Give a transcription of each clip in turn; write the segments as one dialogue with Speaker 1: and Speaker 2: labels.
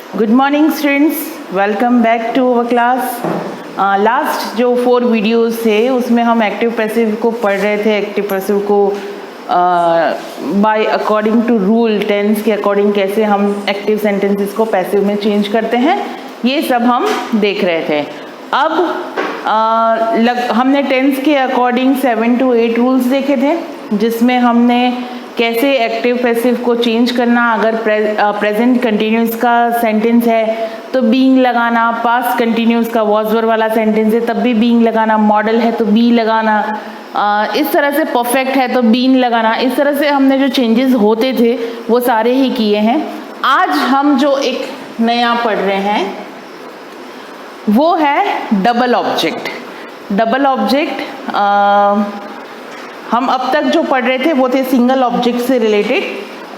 Speaker 1: Good morning students, welcome back to our class. Last जो 4 videos थे उसमें हम एक्टिव पैसिव को पढ़ रहे थे। एक्टिव पैसिव को by according to rule tense के अकॉर्डिंग कैसे हम एक्टिव सेंटेंसेस को पैसिव में चेंज करते हैं, ये सब हम देख रहे थे। अब हमने टेंस के अकॉर्डिंग 7 to 8 रूल्स देखे थे, जिसमें हमने कैसे एक्टिव पैसिव को चेंज करना। अगर प्रेजेंट कंटिन्यूस का सेंटेंस है तो बीइंग लगाना, पास्ट कंटिन्यूस का वॉज वर वाला सेंटेंस है तब भी बीइंग लगाना, मॉडल है तो बी लगाना, इस तरह से परफेक्ट है तो बीन लगाना। इस तरह से हमने जो चेंजेस होते थे वो सारे ही किए हैं। आज हम जो एक नया पढ़ रहे हैं वो है डबल ऑब्जेक्ट। डबल ऑब्जेक्ट हम अब तक जो पढ़ रहे थे वो थे सिंगल ऑब्जेक्ट से रिलेटेड,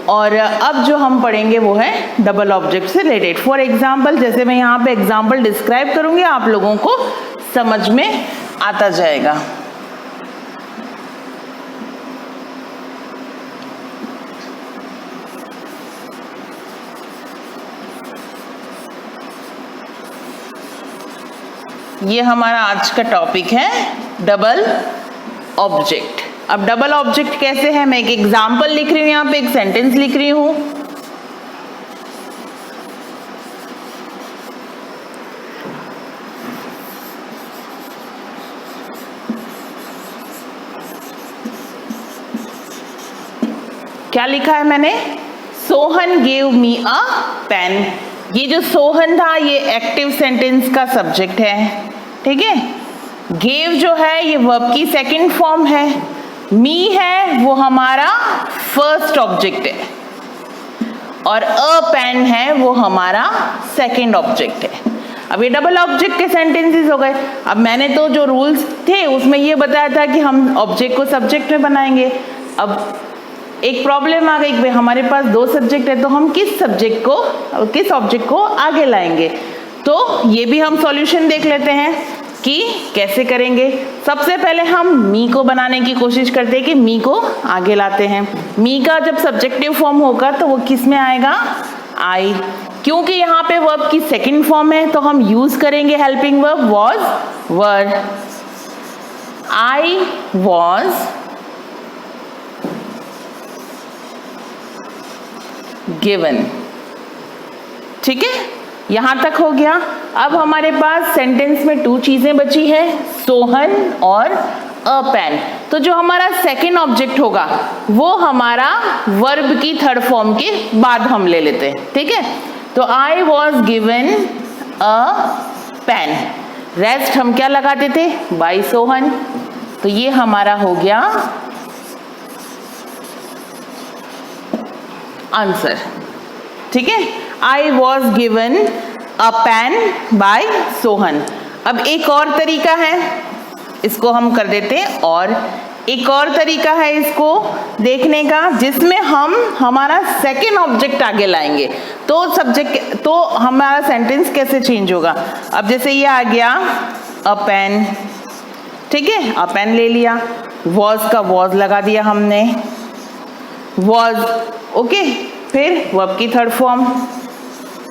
Speaker 1: और अब जो हम पढ़ेंगे वो है डबल ऑब्जेक्ट से रिलेटेड। फॉर एग्जाम्पल, जैसे मैं यहाँ पे एग्जाम्पल डिस्क्राइब करूँगी आप लोगों को समझ में आता जाएगा। ये हमारा आज का टॉपिक है डबल ऑब्जेक्ट। अब डबल ऑब्जेक्ट कैसे है, मैं एक एग्जाम्पल लिख रही हूँ, यहाँ पे एक सेंटेंस लिख रही हूँ। क्या लिखा है मैंने? सोहन गेव मी अ पेन। ये जो सोहन था ये एक्टिव सेंटेंस का सब्जेक्ट है, ठीक है। गेव जो है ये वर्ब की सेकंड फॉर्म है। मी है वो हमारा फर्स्ट ऑब्जेक्ट है, और अ पेन है वो हमारा सेकंड ऑब्जेक्ट है। अब ये डबल ऑब्जेक्ट के सेंटेंसेस हो गए। अब मैंने तो जो रूल्स थे उसमें ये बताया था कि हम ऑब्जेक्ट को सब्जेक्ट में बनाएंगे। अब एक प्रॉब्लम आ गई कि हमारे पास 2 सब्जेक्ट है, तो हम किस ऑब्जेक्ट को आगे लाएंगे। तो ये भी हम सॉल्यूशन देख लेते हैं कि कैसे करेंगे। सबसे पहले हम मी को बनाने की कोशिश करते हैं कि मी को आगे लाते हैं। मी का जब सब्जेक्टिव फॉर्म होगा तो वो किस में आएगा? आई। क्योंकि यहाँ पे वर्ब की सेकंड फॉर्म है तो हम यूज करेंगे helping verb was were. I was given, ठीक है, यहां तक हो गया। अब हमारे पास सेंटेंस में 2 चीजें बची है, सोहन और अ पेन। तो जो हमारा सेकंड ऑब्जेक्ट होगा वो हमारा वर्ब की थर्ड फॉर्म के बाद हम ले लेते हैं, ठीक है। तो I was given a pen, rest हम क्या लगाते थे? बाय सोहन। तो ये हमारा हो गया आंसर, ठीक है। I was given a pen by Sohan. अब एक और तरीका है, इसको हम कर देते हैं, और एक और तरीका है इसको देखने का जिसमें हम हमारा सेकेंड ऑब्जेक्ट आगे लाएंगे। तो हमारा सेंटेंस कैसे चेंज होगा। अब जैसे ये आ गया अ पेन, ठीक है, अ पेन ले लिया, वॉज का वॉज लगा दिया हमने, वॉज, ओके। फिर वर्ब की थर्ड फॉर्म,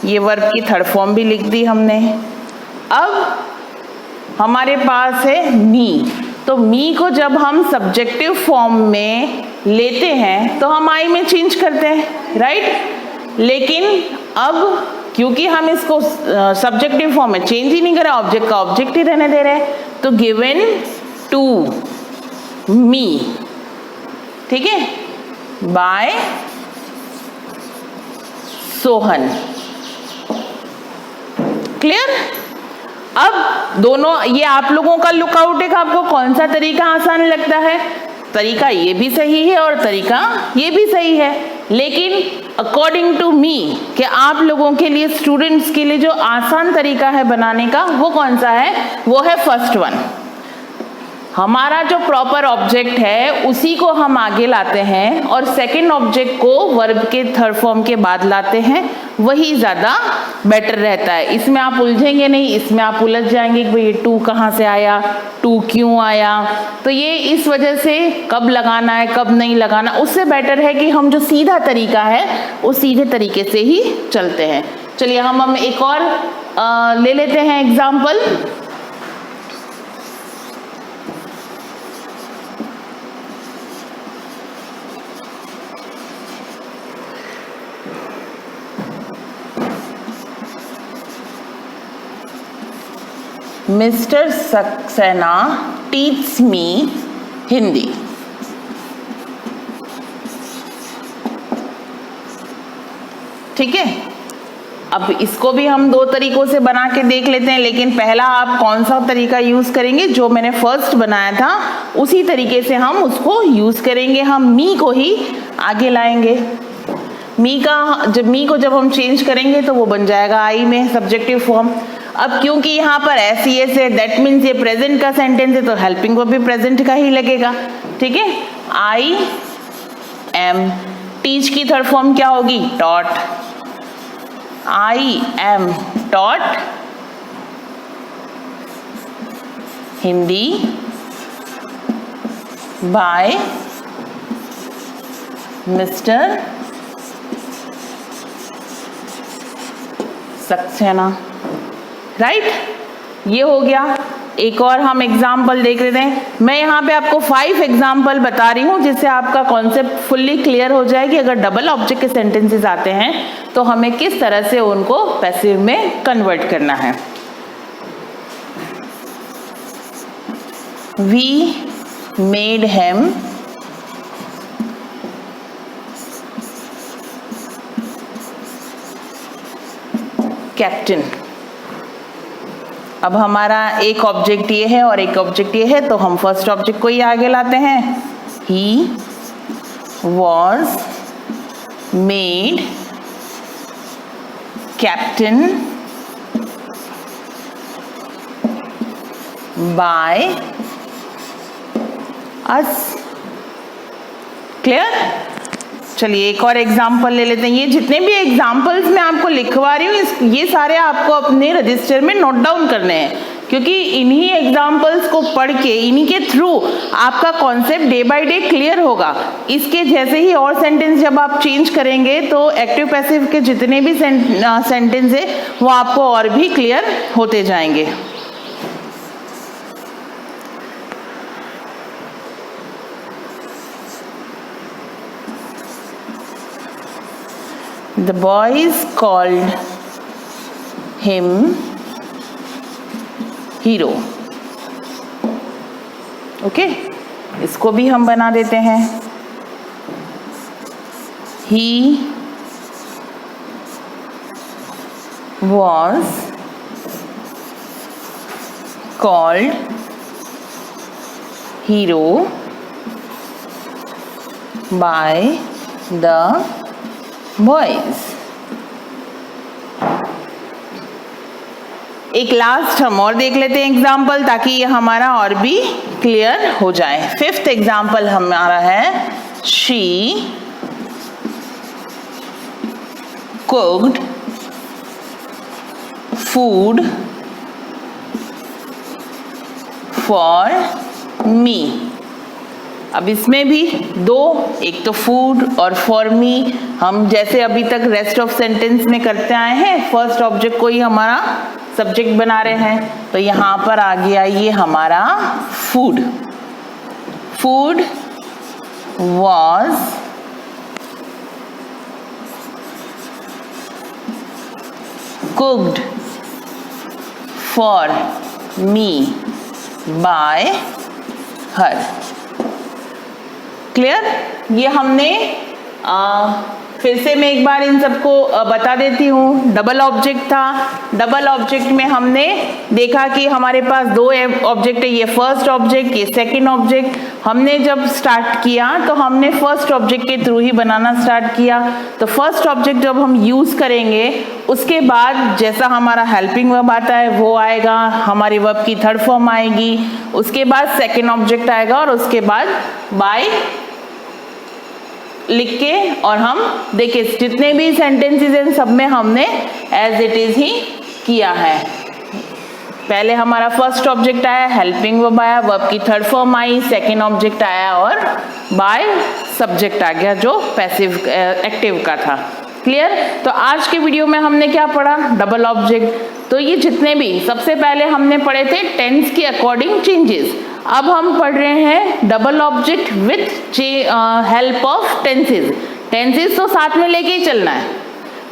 Speaker 1: ये वर्ब की थर्ड फॉर्म भी लिख दी हमने। अब हमारे पास है मी। तो मी को जब हम सब्जेक्टिव फॉर्म में लेते हैं तो हम आई में चेंज करते हैं, राइट। लेकिन अब क्योंकि हम इसको सब्जेक्टिव फॉर्म में चेंज ही नहीं कर रहे, ऑब्जेक्ट का ऑब्जेक्ट ही रहने दे रहे हैं, तो गिवन टू मी, ठीक है, बाय सोहन। क्लियर। अब दोनों ये आप लोगों का लुकआउट है कि आपको कौन सा तरीका आसान लगता है। तरीका ये भी सही है और तरीका ये भी सही है, लेकिन अकॉर्डिंग टू मी कि आप लोगों के लिए, स्टूडेंट्स के लिए जो आसान तरीका है बनाने का वो कौन सा है? वो है फर्स्ट वन। हमारा जो प्रॉपर ऑब्जेक्ट है उसी को हम आगे लाते हैं और सेकंड ऑब्जेक्ट को वर्ब के थर्ड फॉर्म के बाद लाते हैं, वही ज़्यादा बेटर रहता है। इसमें आप उलझेंगे नहीं, इसमें आप उलझ जाएंगे कि भाई ये टू कहाँ से आया, टू क्यों आया। तो ये इस वजह से कब लगाना है कब नहीं लगाना, उससे बेटर है कि हम जो सीधा तरीका है उस सीधे तरीके से ही चलते हैं। चलिए हम एक और ले लेते हैं example. Mister Saxena teach me Hindi. ठीक है, अब इसको भी हम दो तरीकों से बना के देख लेते हैं, लेकिन पहला आप कौन सा तरीका यूज करेंगे, जो मैंने फर्स्ट बनाया था उसी तरीके से हम उसको यूज करेंगे। हम मी को ही आगे लाएंगे। मी को जब हम चेंज करेंगे तो वो बन जाएगा आई में सब्जेक्टिव फॉर्म। अब क्योंकि यहाँ पर एस है, दैट मीन्स ये प्रेजेंट का सेंटेंस है, तो हेल्पिंग को भी प्रेजेंट का ही लगेगा। ठीक है, आई एम, टीच की थर्ड फॉर्म क्या होगी, taught. I am taught Hindi by mister Saxena. Right, ये हो गया। एक और हम एग्जाम्पल देख लेते हैं। मैं यहाँ पे आपको 5 एग्जाम्पल बता रही हूँ जिससे आपका कॉन्सेप्ट फुल्ली क्लियर हो जाए कि अगर डबल ऑब्जेक्ट के सेंटेंसेस आते हैं तो हमें किस तरह से उनको पैसिव में कन्वर्ट करना है। We made him captain. अब हमारा एक ऑब्जेक्ट ये है और एक ऑब्जेक्ट ये है, तो हम फर्स्ट ऑब्जेक्ट को ही आगे लाते हैं। He was made captain by us. Clear? चलिए एक और एग्जाम्पल ले लेते हैं। ये जितने भी एग्जाम्पल्स मैं आपको लिखवा रही हूँ ये सारे आपको अपने रजिस्टर में नोट डाउन करने हैं, क्योंकि इन्हीं एग्जाम्पल्स को पढ़ के इन्हीं के थ्रू आपका concept day by day clear होगा। इसके जैसे ही और सेंटेंस जब आप चेंज करेंगे तो एक्टिव पैसिव के जितने भी सेंटेंस है वो आपको और भी क्लियर होते जाएंगे। The boys called him hero. Okay, इसको भी हम बना देते हैं। He was called hero by the boys. एक लास्ट हम और देख लेते हैं एग्जाम्पल, ताकि ये हमारा और भी क्लियर हो जाए। 5th एग्जाम्पल हमारा है she cooked food for me. अब इसमें भी दो, एक तो फूड और फॉर मी हम जैसे अभी तक रेस्ट ऑफ सेंटेंस में करते आए हैं, फर्स्ट ऑब्जेक्ट को ही हमारा सब्जेक्ट बना रहे हैं। तो यहाँ पर आ गया ये हमारा food. Food was cooked for me bye her. Clear? ये हमने फिर से मैं एक बार इन सबको बता देती हूँ। डबल ऑब्जेक्ट था, डबल ऑब्जेक्ट में हमने देखा कि हमारे पास दो ऑब्जेक्ट है, ये फर्स्ट ऑब्जेक्ट, ये सेकंड ऑब्जेक्ट। हमने जब स्टार्ट किया तो हमने फर्स्ट ऑब्जेक्ट के थ्रू ही बनाना स्टार्ट किया। तो फर्स्ट ऑब्जेक्ट जब हम यूज करेंगे उसके बाद जैसा हमारा हेल्पिंग वर्ब आता है वो आएगा, हमारी वर्ब की थर्ड फॉर्म आएगी, उसके बाद सेकेंड ऑब्जेक्ट आएगा और उसके बाद बाय लिख के, और हम देखिए जितने भी सेंटेंसेस हैं सब में हमने एज इट इज ही किया है। पहले हमारा फर्स्ट ऑब्जेक्ट आया, हेल्पिंग वर्ब आया, वर्ब की third form I, second object आया और बाय सब्जेक्ट आ गया जो पैसिव एक्टिव का था। क्लियर? तो आज के वीडियो में हमने क्या पढ़ा? Double object. तो ये जितने भी सबसे पहले हमने पढ़े थे टेंस के अकॉर्डिंग चेंजेस, अब हम पढ़ रहे हैं double object with help of tenses. Tenses तो साथ में लेके ही चलना है,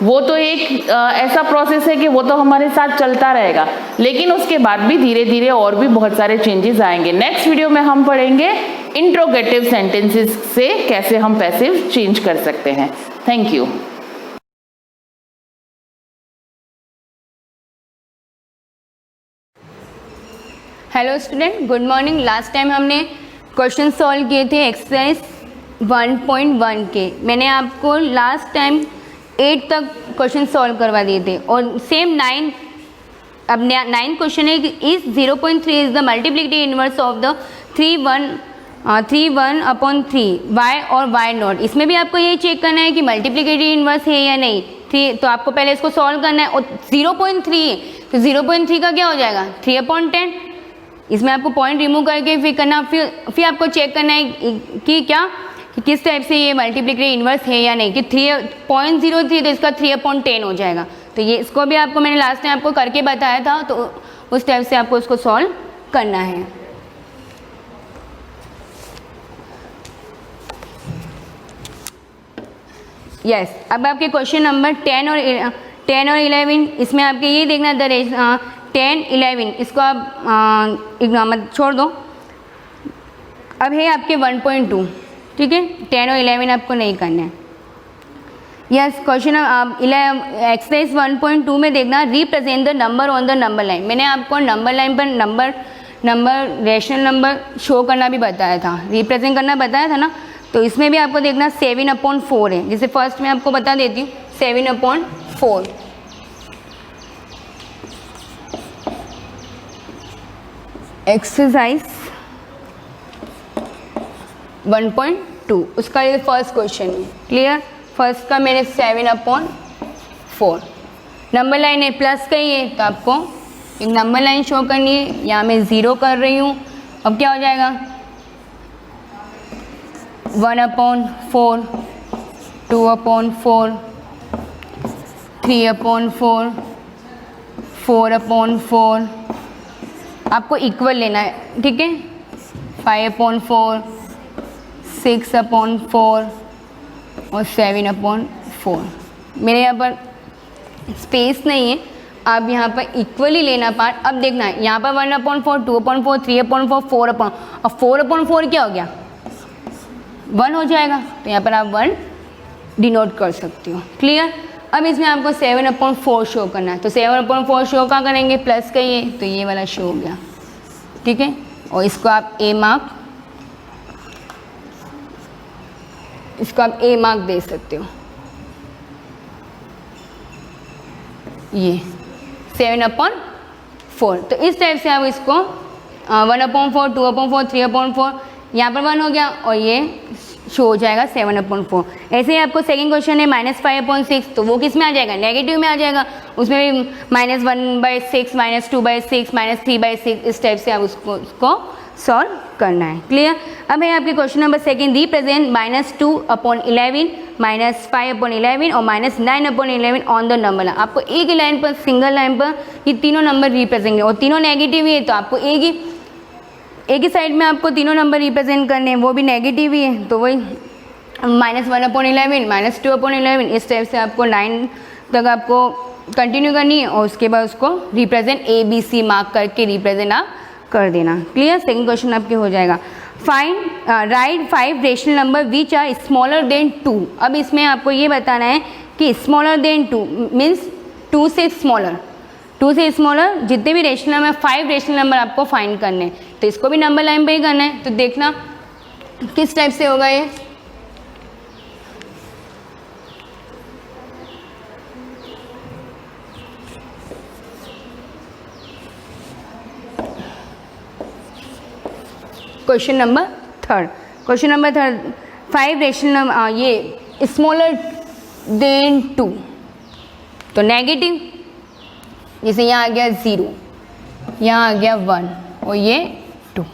Speaker 1: वो तो एक ऐसा प्रोसेस है कि वो तो हमारे साथ चलता रहेगा, लेकिन उसके बाद भी धीरे धीरे और भी बहुत सारे चेंजेस आएंगे। नेक्स्ट वीडियो में हम पढ़ेंगे इंट्रोगेटिव सेंटेंसेस से कैसे हम पैसिव चेंज कर सकते हैं। Thank you.
Speaker 2: Hello student, good morning. Last time हमने क्वेश्चन सॉल्व किए थे एक्सरसाइज 1.1 के। मैंने आपको लास्ट टाइम 8 तक क्वेश्चन सॉल्व करवा दिए थे और सेम 9 अब 9 क्वेश्चन है कि इस 0.3 is the multiplicative inverse of the 3 1/3 why और वाई नॉट। इसमें भी आपको ये चेक करना है कि मल्टीप्लिकेटिव इनवर्स है या नहीं। तो आपको पहले इसको सॉल्व करना है और 0.3 है तो 0.3 का क्या हो जाएगा 3/10। इसमें आपको पॉइंट रिमूव करके फिर करना, फिर आपको चेक करना है कि क्या कि किस टाइप से ये मल्टीप्लिकेटिव इनवर्स है या नहीं, कि 3.03 तो इसका 3/10 हो जाएगा। तो ये इसको भी आपको मैंने लास्ट टाइम आपको करके बताया था, तो उस टाइप से आपको इसको सॉल्व करना है। यस, अब आपके क्वेश्चन नंबर 10 और 11, इसमें आपके ये देखना 10 11 इसको आप मत छोड़ दो। अब है आपके 1.2, ठीक है। 10 और 11 आपको नहीं करना है। यस, क्वेश्चन एक्सरसाइज 1.2 में देखना represent the number on the number line. मैंने आपको नंबर लाइन पर नंबर रेशनल नंबर शो करना भी बताया था, रिप्रेजेंट करना बताया था ना। तो इसमें भी आपको देखना 7/4 है। जैसे फर्स्ट में आपको बता देती हूँ 7/4 एक्सरसाइज 1.2 उसका ये फर्स्ट क्वेश्चन है। क्लियर? फर्स्ट का मैंने 7/4 नंबर लाइन है, प्लस का ही है तो आपको एक नंबर लाइन शो करनी है। यहाँ मैं 0 कर रही हूँ। अब क्या हो जाएगा 1/4 2/4 3/4 4/4 आपको इक्वल लेना है, ठीक है। 5/4 6/4 और 7/4। मेरे यहाँ पर स्पेस नहीं है, आप यहाँ पर इक्वली लेना पार्ट। अब देखना है यहाँ पर 1/4 2/4 3/4 4/4 और 4/4 क्या हो गया 1 हो जाएगा, तो यहाँ पर आप 1 डिनोट कर सकते हो। क्लियर? अब इसमें आपको 7/4 शो करना है, तो 7/4 शो का करेंगे प्लस का ये, तो ये वाला शो हो गया, ठीक है। और इसको आप ए मार्क, इसको आप ए मार्क दे सकते हो। ये 7/4, तो इस टाइप से आप इसको 1/4 2/4 3/4 यहाँ पर 1 हो गया और ये शो हो जाएगा 7/4। ऐसे ही आपको सेकंड क्वेश्चन है -5/6, तो वो किस में आ जाएगा नेगेटिव में आ जाएगा। उसमें भी -1/6 -2/6 -3/6 इस टाइप से आप उसको सॉल्व करना है। क्लियर? अब है आपके क्वेश्चन नंबर सेकंड रिप्रेजेंट -2/11 -5/11 और -9/11 ऑन द नंबर लाइन। आपको एक ही लाइन पर, सिंगल लाइन पर ये तीनों नंबर रिप्रेजेंट है और तीनों नेगेटिव ही है, तो आपको एक ही साइड में आपको तीनों नंबर रिप्रेजेंट करने हैं, वो भी नेगेटिव ही है। तो वही -1/11 -2/11 इस टाइप से आपको 9 तक आपको कंटिन्यू करनी है और उसके बाद उसको रिप्रेजेंट ABC मार्क करके रिप्रेजेंट आप कर देना। क्लियर? सेकंड क्वेश्चन आपके हो जाएगा। Write 5 rational number which are smaller than 2। अब इसमें आपको ये बताना है कि स्मॉलर देन 2 मीन्स 2 से स्मॉलर, 2 से स्मॉलर जितने भी रेशनल नंबर 5 रेशनल नंबर आपको फाइंड करने हैं, तो इसको भी नंबर लाइन पे ही करना है। तो देखना किस टाइप से होगा ये। Question number third 5 rational number ये स्मॉलर देन 2, तो नेगेटिव, जैसे यहाँ आ गया 0, यहाँ आ गया 1 और ये 2।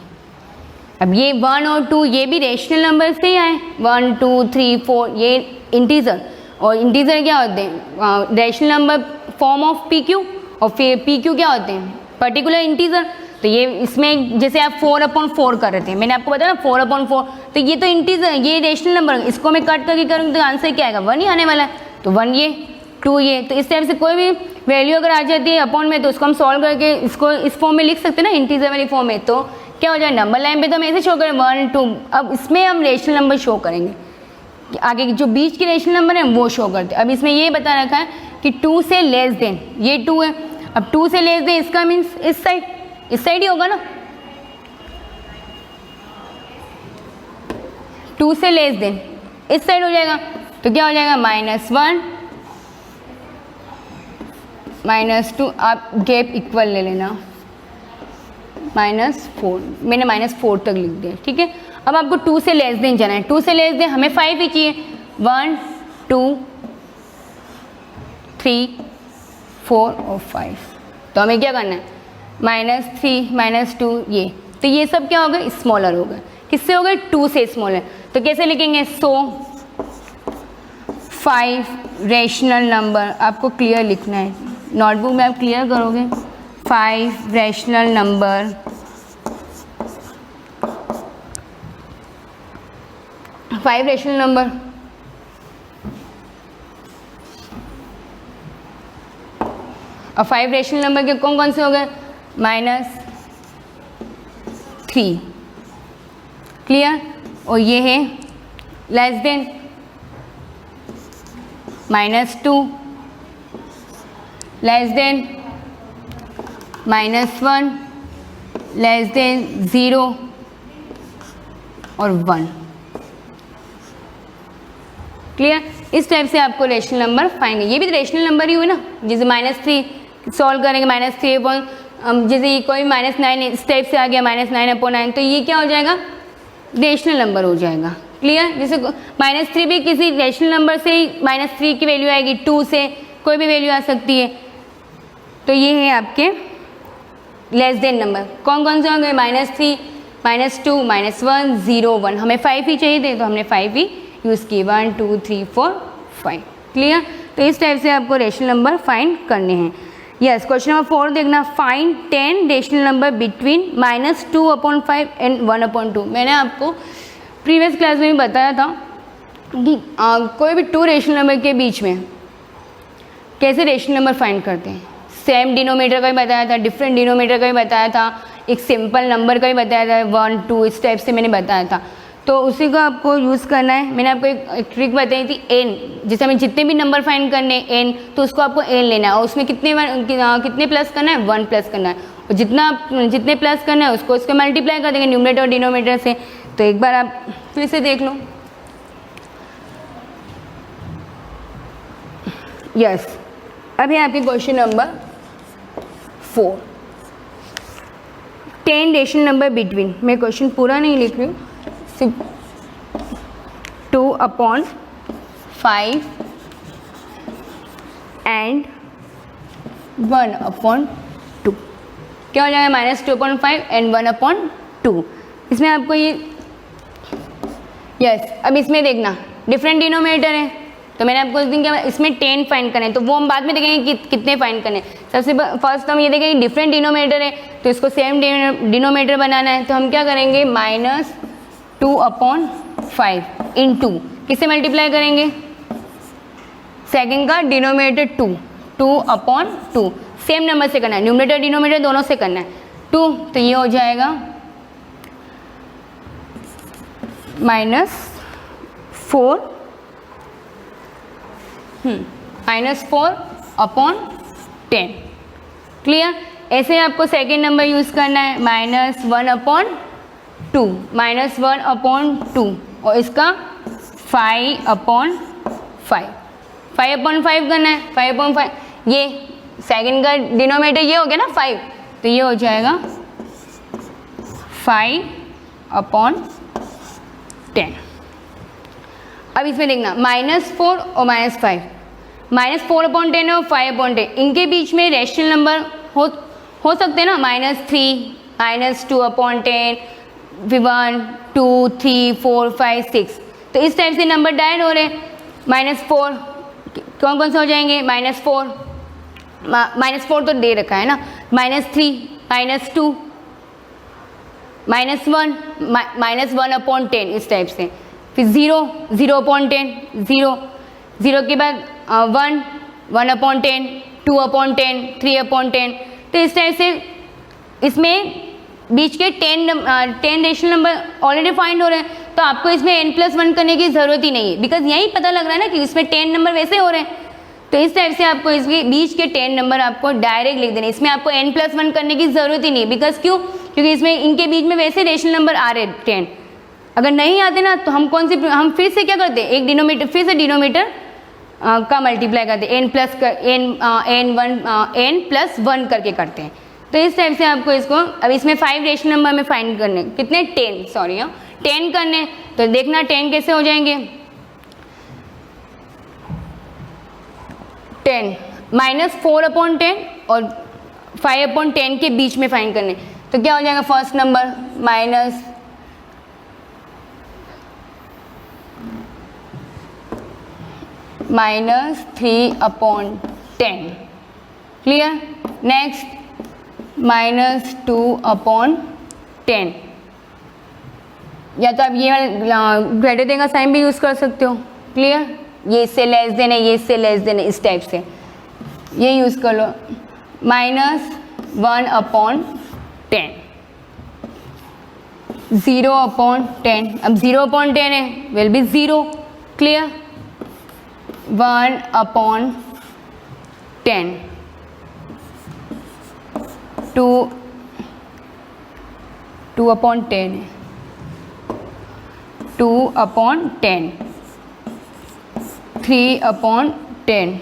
Speaker 2: अब ये 1 और 2 ये भी रेशनल नंबर से ही आए, 1 2 3 4 ये इंटीजर, और इंटीजर क्या होते हैं, rational number form of P Q, और फिर पी क्यू क्या होते हैं, पर्टिकुलर इंटीजर। तो ये इसमें जैसे आप 4/4 कर रहे थे, मैंने आपको बताया ना 4/4, तो ये तो इंटीजर, ये रैशनल नंबर, इसको मैं कट करके करूँगी तो आंसर क्या आएगा, 1 ही आने वाला है। तो 1 ये 2 ये, तो इस टाइप से कोई भी वैल्यू अगर आ जाती है अपॉन में तो उसको हम सॉल्व करके इसको इस फॉर्म में लिख सकते हैं ना, इंटीजर वाली फॉर्म में। तो क्या हो जाएगा, नंबर लाइन पे तो हम ऐसे शो करें 1 2, अब इसमें हम रेशनल नंबर शो करेंगे, आगे जो बीच के रेशनल नंबर है वो शो करते हैं। अब इसमें ये बता रखा है कि 2 से लेस देन, ये 2 है, अब 2 से लेस देन इसका मीन्स इस साइड ही होगा ना, 2 से लेस देन इस साइड हो जाएगा। तो क्या हो जाएगा, -1 -2, आप गैप इक्वल ले लेना, -4, मैंने -4 तक लिख दिया, ठीक है। अब आपको 2 से लेस देन जाना है, 2 से लेस देन हमें 5 ही चाहिए, 1 2 3 4 और 5, तो हमें क्या करना है, -3 -2 ये, तो ये सब क्या हो गए, स्मॉलर हो गए, किससे हो गए, 2 से स्मॉलर। तो कैसे लिखेंगे, सो 5 रैशनल नंबर, आपको क्लियर लिखना है, नोटबुक में आप क्लियर करोगे, 5 रैशनल नंबर और 5 रैशनल नंबर के कौन कौन से हो गए, -3, क्लियर, और ये है less than -2, less than -1, less than 0 और 1, क्लियर। इस टाइप से आपको रेशनल नंबर फाइंड, ये भी तो रेशनल नंबर ही हुए ना, जैसे -3 सॉल्व करेंगे, -3 जैसे ये कोई -9 इस टाइप से आ गया, -9/9, तो ये क्या हो जाएगा, रेशनल नंबर हो जाएगा, क्लियर। जैसे -3 भी किसी रेशनल नंबर से ही -3 की वैल्यू आएगी, 2 से कोई भी वैल्यू आ सकती है। तो ये है आपके लेस देन नंबर, कौन कौन से होंगे, -3 -2 -1 0 1, हमें 5 ही चाहिए थे तो हमने 5 ही यूज़ की, 1 2 3 4 5, क्लियर। तो इस टाइप से आपको रेशनल नंबर फाइंड करने हैं। यस, क्वेश्चन नंबर 4 देखना, find 10 rational number between -2/5 and 1/2। मैंने आपको प्रीवियस क्लास में भी बताया था कि कोई भी 2 रेशनल नंबर के बीच में कैसे रेशनल नंबर फाइंड करते हैं। सेम डिनोमीटर का भी बताया था, डिफरेंट डिनोमीटर का भी बताया था, एक सिंपल नंबर का भी बताया था, 1 2 इस टाइप से मैंने बताया था। तो उसी को आपको यूज़ करना है। मैंने आपको एक ट्रिक बताई थी, एन, जैसे हमें जितने भी नंबर फाइंड करने हैं एन, तो उसको आपको एन लेना है और उसमें कितने प्लस करना है, 1 प्लस करना है, और जितने प्लस करना है उसको इसको मल्टीप्लाई कर देंगे न्यूमरेटर और डिनोमीटर से। तो एक बार आप फिर से देख लो। यस, अभी आपके question number 4, 10 rational number between, मैं क्वेश्चन पूरा नहीं लिख रही हूँ, सिर्फ 2/5 एंड 1/2, क्या हो जाएगा, -2/5 एंड 1/2। इसमें आपको ये यस, अब इसमें देखना डिफरेंट डिनोमिनेटर है, तो मैंने आपको उस दिन क्या इसमें 10 फाइंड करने, तो वो हम बाद में देखेंगे कि कितने फाइंड करने। सबसे फर्स्ट हम ये देखेंगे डिफरेंट डिनोमिनेटर है, तो इसको सेम डिनोमिनेटर बनाना है। तो हम क्या करेंगे, -2/5 इंटू किससे मल्टीप्लाई करेंगे, सेकंड का डिनोमिनेटर 2/2 सेम नंबर से करना है, न्यूमरेटर डिनोमिनेटर दोनों से करना है 2, तो ये हो जाएगा -4 -4/10, क्लियर। ऐसे आपको सेकेंड नंबर यूज़ करना है, -1/2 और इसका 5/5 करना है, 5/5, ये सेकेंड का डिनोमिनेटर ये हो गया ना 5, तो ये हो जाएगा 5/10। अब इसमें देखना -4 और -5, -4/10 और 5/10, इनके बीच में रेशनल नंबर हो सकते हैं ना, -3 -2/10, 1 2 3 4 5 6, तो इस टाइप से नंबर डायरेक्ट हो रहे हैं। -4 कौन कौन से हो जाएंगे, -4 तो दे रखा है ना, -3 -2 -1 इस टाइप से, फिर 0/10 0 के बाद 1/10 2/10 3/10। तो इस टाइप से इसमें बीच के 10 रेशनल नंबर ऑलरेडी फाइंड हो रहे हैं, तो आपको इसमें n+1 करने की ज़रूरत ही नहीं है, बिकॉज यही पता लग रहा है ना कि इसमें 10 नंबर वैसे हो रहे हैं। तो इस टाइप से आपको इसके बीच के 10 नंबर आपको डायरेक्ट लिख देने, इसमें आपको n+1 करने की ज़रूरत ही नहीं, बिकॉज क्यों, क्योंकि इसमें इनके बीच में वैसे रेशनल नंबर आ रहे 10। अगर नहीं आते ना तो हम फिर से क्या करते, एक डिनोमीटर फिर से डिनोमीटर का मल्टीप्लाई करते, n+1 करके करते हैं। तो इस टाइप से आपको इसको, अब इसमें 5 रेशनल नंबर में फाइंड करने, कितने 10 करने, तो देखना 10 कैसे हो जाएंगे, 10 -4/10 और 5/10 के बीच में फाइंड करने, तो क्या हो जाएगा, फर्स्ट नंबर -3/10, क्लियर। नेक्स्ट -2/10, या तो आप ये ग्रेटर देन का साइन भी यूज़ कर सकते हो, क्लियर। ये इससे लेस देन है, ये इससे लेस देन है, इस टाइप से ये यूज़ कर लो। -1/10 0/10, अब 0/10 है, विल बी 0, क्लियर। 1/10 2/10 है, 2/10 3/10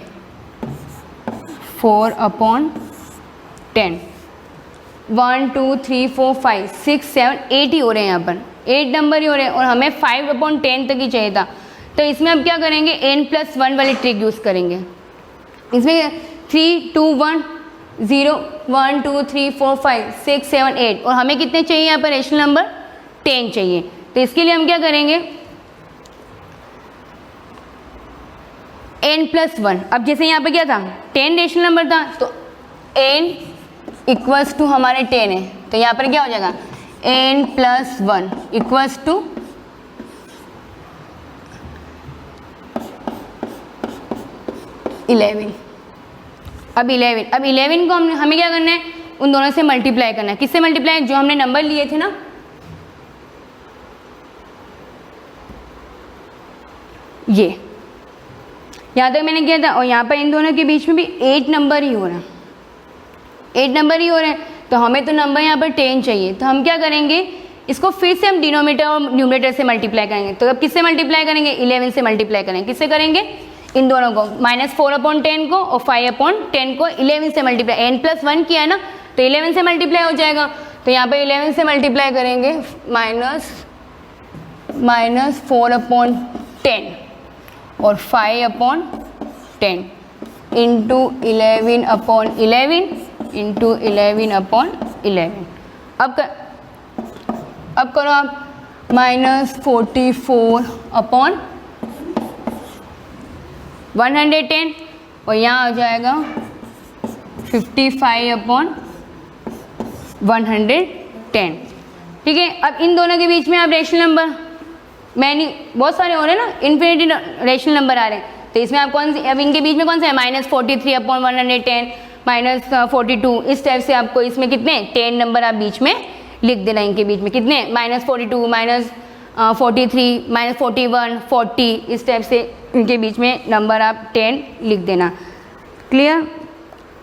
Speaker 2: 4/10 1 2 3 4 5 6 7 8 ही हो रहे हैं, यहाँ पर 8 नंबर ही हो रहे हैं, और हमें 5/10 तक ही चाहिए था। तो इसमें हम क्या करेंगे, n+1 वाली ट्रिक यूज़ करेंगे। इसमें 3 2 1 0 1 2 3 4 5 6 7 8, और हमें कितने चाहिए यहाँ पर रेशनल नंबर, 10 चाहिए। तो इसके लिए हम क्या करेंगे, n+1, अब जैसे यहाँ पे क्या था, 10 रेशनल नंबर था, तो n = हमारे 10 है, तो यहाँ पर क्या हो जाएगा, n+1 = 11। अब 11 को हमें क्या करना है, उन दोनों से मल्टीप्लाई करना है। किससे मल्टीप्लाई, जो हमने नंबर लिए थे ना, ये यहाँ तक मैंने किया था, और यहाँ पर इन दोनों के बीच में भी 8 नंबर ही हो रहा है, 8 नंबर ही हो रहे हैं। तो हमें तो नंबर यहाँ पर 10 चाहिए, तो हम क्या करेंगे, इसको फिर से हम डिनोमीटर और न्यूमरेटर से मल्टीप्लाई करेंगे। तो अब किससे मल्टीप्लाई करेंगे, 11 से मल्टीप्लाई करेंगे। किससे करेंगे, इन दोनों को, -4/10 को और 5/10 को 11 से मल्टीप्लाई, n+1 किया है ना, तो 11 से मल्टीप्लाई हो जाएगा। तो यहाँ पे 11 से मल्टीप्लाई करेंगे, -4/10 और 5/10 इंटू 11/11 इंटू 11/11। अब करो आप, -44/110 और यहाँ आ जाएगा 55/110, ठीक है। अब इन दोनों के बीच में आप रेशनल नंबर, बहुत सारे हो रहे हैं ना, इन्फिनिटी रेशनल नंबर आ रहे हैं, तो इसमें आप कौन सी, अब इनके बीच में कौन सा है, -43/110 -42, इस टाइप से आपको इसमें कितने 10 नंबर आप बीच में लिख देना। इनके बीच में कितने, -42 -43 -41 40, इस टाइप से इनके बीच में नंबर आप 10 लिख देना, क्लियर।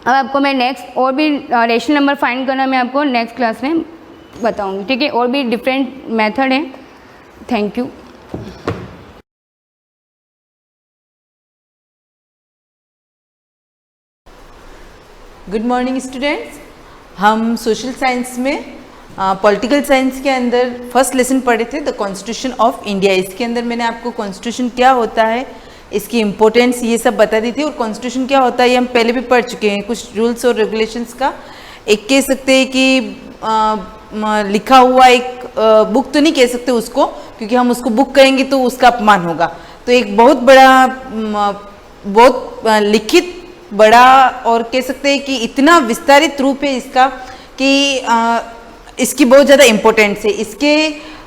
Speaker 2: अब आपको मैं नेक्स्ट और भी रेशनल नंबर फाइंड करना मैं आपको नेक्स्ट क्लास में बताऊंगी, ठीक है। और भी डिफरेंट मेथड है। Thank you.
Speaker 3: Good morning students, हम सोशल साइंस में पॉलिटिकल साइंस के अंदर फर्स्ट लेसन पढ़े थे, द कॉन्स्टिट्यूशन ऑफ इंडिया। इसके अंदर मैंने आपको कॉन्स्टिट्यूशन क्या होता है, इसकी इम्पोर्टेंस, ये सब बता दी थी। और कॉन्स्टिट्यूशन क्या होता है ये हम पहले भी पढ़ चुके हैं, कुछ रूल्स और रेगुलेशंस का एक कह सकते हैं कि लिखा हुआ एक बुक तो नहीं कह सकते उसको, क्योंकि हम उसको बुक कहेंगे तो उसका अपमान होगा। तो एक बहुत बड़ा बहुत लिखित बड़ा और कह सकते हैं कि इतना विस्तारित रूप है इसका कि इसकी बहुत ज़्यादा इम्पोर्टेंस है। इसके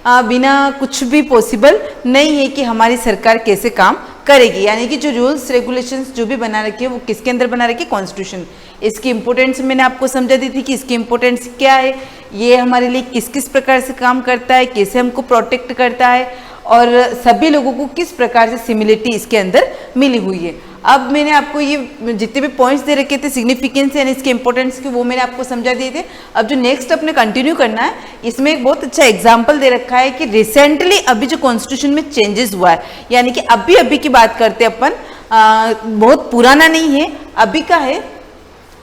Speaker 3: बिना कुछ भी पॉसिबल नहीं है कि हमारी सरकार कैसे काम करेगी। यानी कि जो रूल्स रेगुलेशंस जो भी बना रखी है वो किसके अंदर बना रखी है, कॉन्स्टिट्यूशन। इसकी इंपॉर्टेंस मैंने आपको समझा दी थी कि इसकी इंपॉर्टेंस क्या है, ये हमारे लिए किस किस प्रकार से काम करता है, कैसे हमको प्रोटेक्ट करता है और सभी लोगों को किस प्रकार से सिमिलरिटी इसके अंदर मिली हुई है। अब मैंने आपको ये जितने भी पॉइंट्स दे रखे थे सिग्निफिकेंस यानी इसके इंपॉर्टेंस की, वो मैंने आपको समझा दिए थे। अब जो नेक्स्ट अपने कंटिन्यू करना है, इसमें एक बहुत अच्छा एग्जांपल दे रखा है कि रिसेंटली अभी जो कॉन्स्टिट्यूशन में चेंजेस हुआ है, यानी कि अभी अभी की बात करते हैं अपन, बहुत पुराना नहीं है, अभी का है।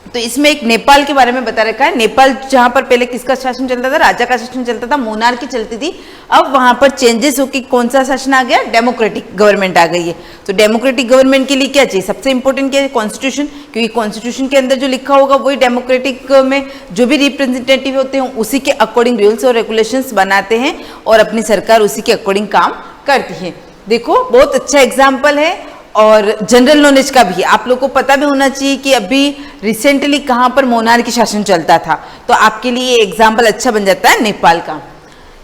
Speaker 3: तो इसमें एक नेपाल के बारे में बता रखा है। नेपाल जहां पर पहले किसका शासन चलता था, राजा का शासन चलता था, मोनार्की चलती थी। अब वहां पर चेंजेस होकर कौन सा शासन आ गया, डेमोक्रेटिक गवर्नमेंट आ गई है। तो डेमोक्रेटिक गवर्नमेंट के लिए क्या चाहिए, सबसे इंपॉर्टेंट क्या है, कॉन्स्टिट्यूशन। क्योंकि कॉन्स्टिट्यूशन के अंदर जो लिखा होगा वही डेमोक्रेटिक में जो भी रिप्रेजेंटेटिव होते हैं उसी के अकॉर्डिंग रूल्स और रेगुलेशंस बनाते हैं और अपनी सरकार उसी के अकॉर्डिंग काम करती है। देखो बहुत अच्छा एग्जाम्पल है और जनरल नॉलेज का भी आप लोग को पता भी होना चाहिए कि अभी रिसेंटली कहाँ पर मोनार्की शासन चलता था। तो आपके लिए एग्जाम्पल अच्छा बन जाता है नेपाल का।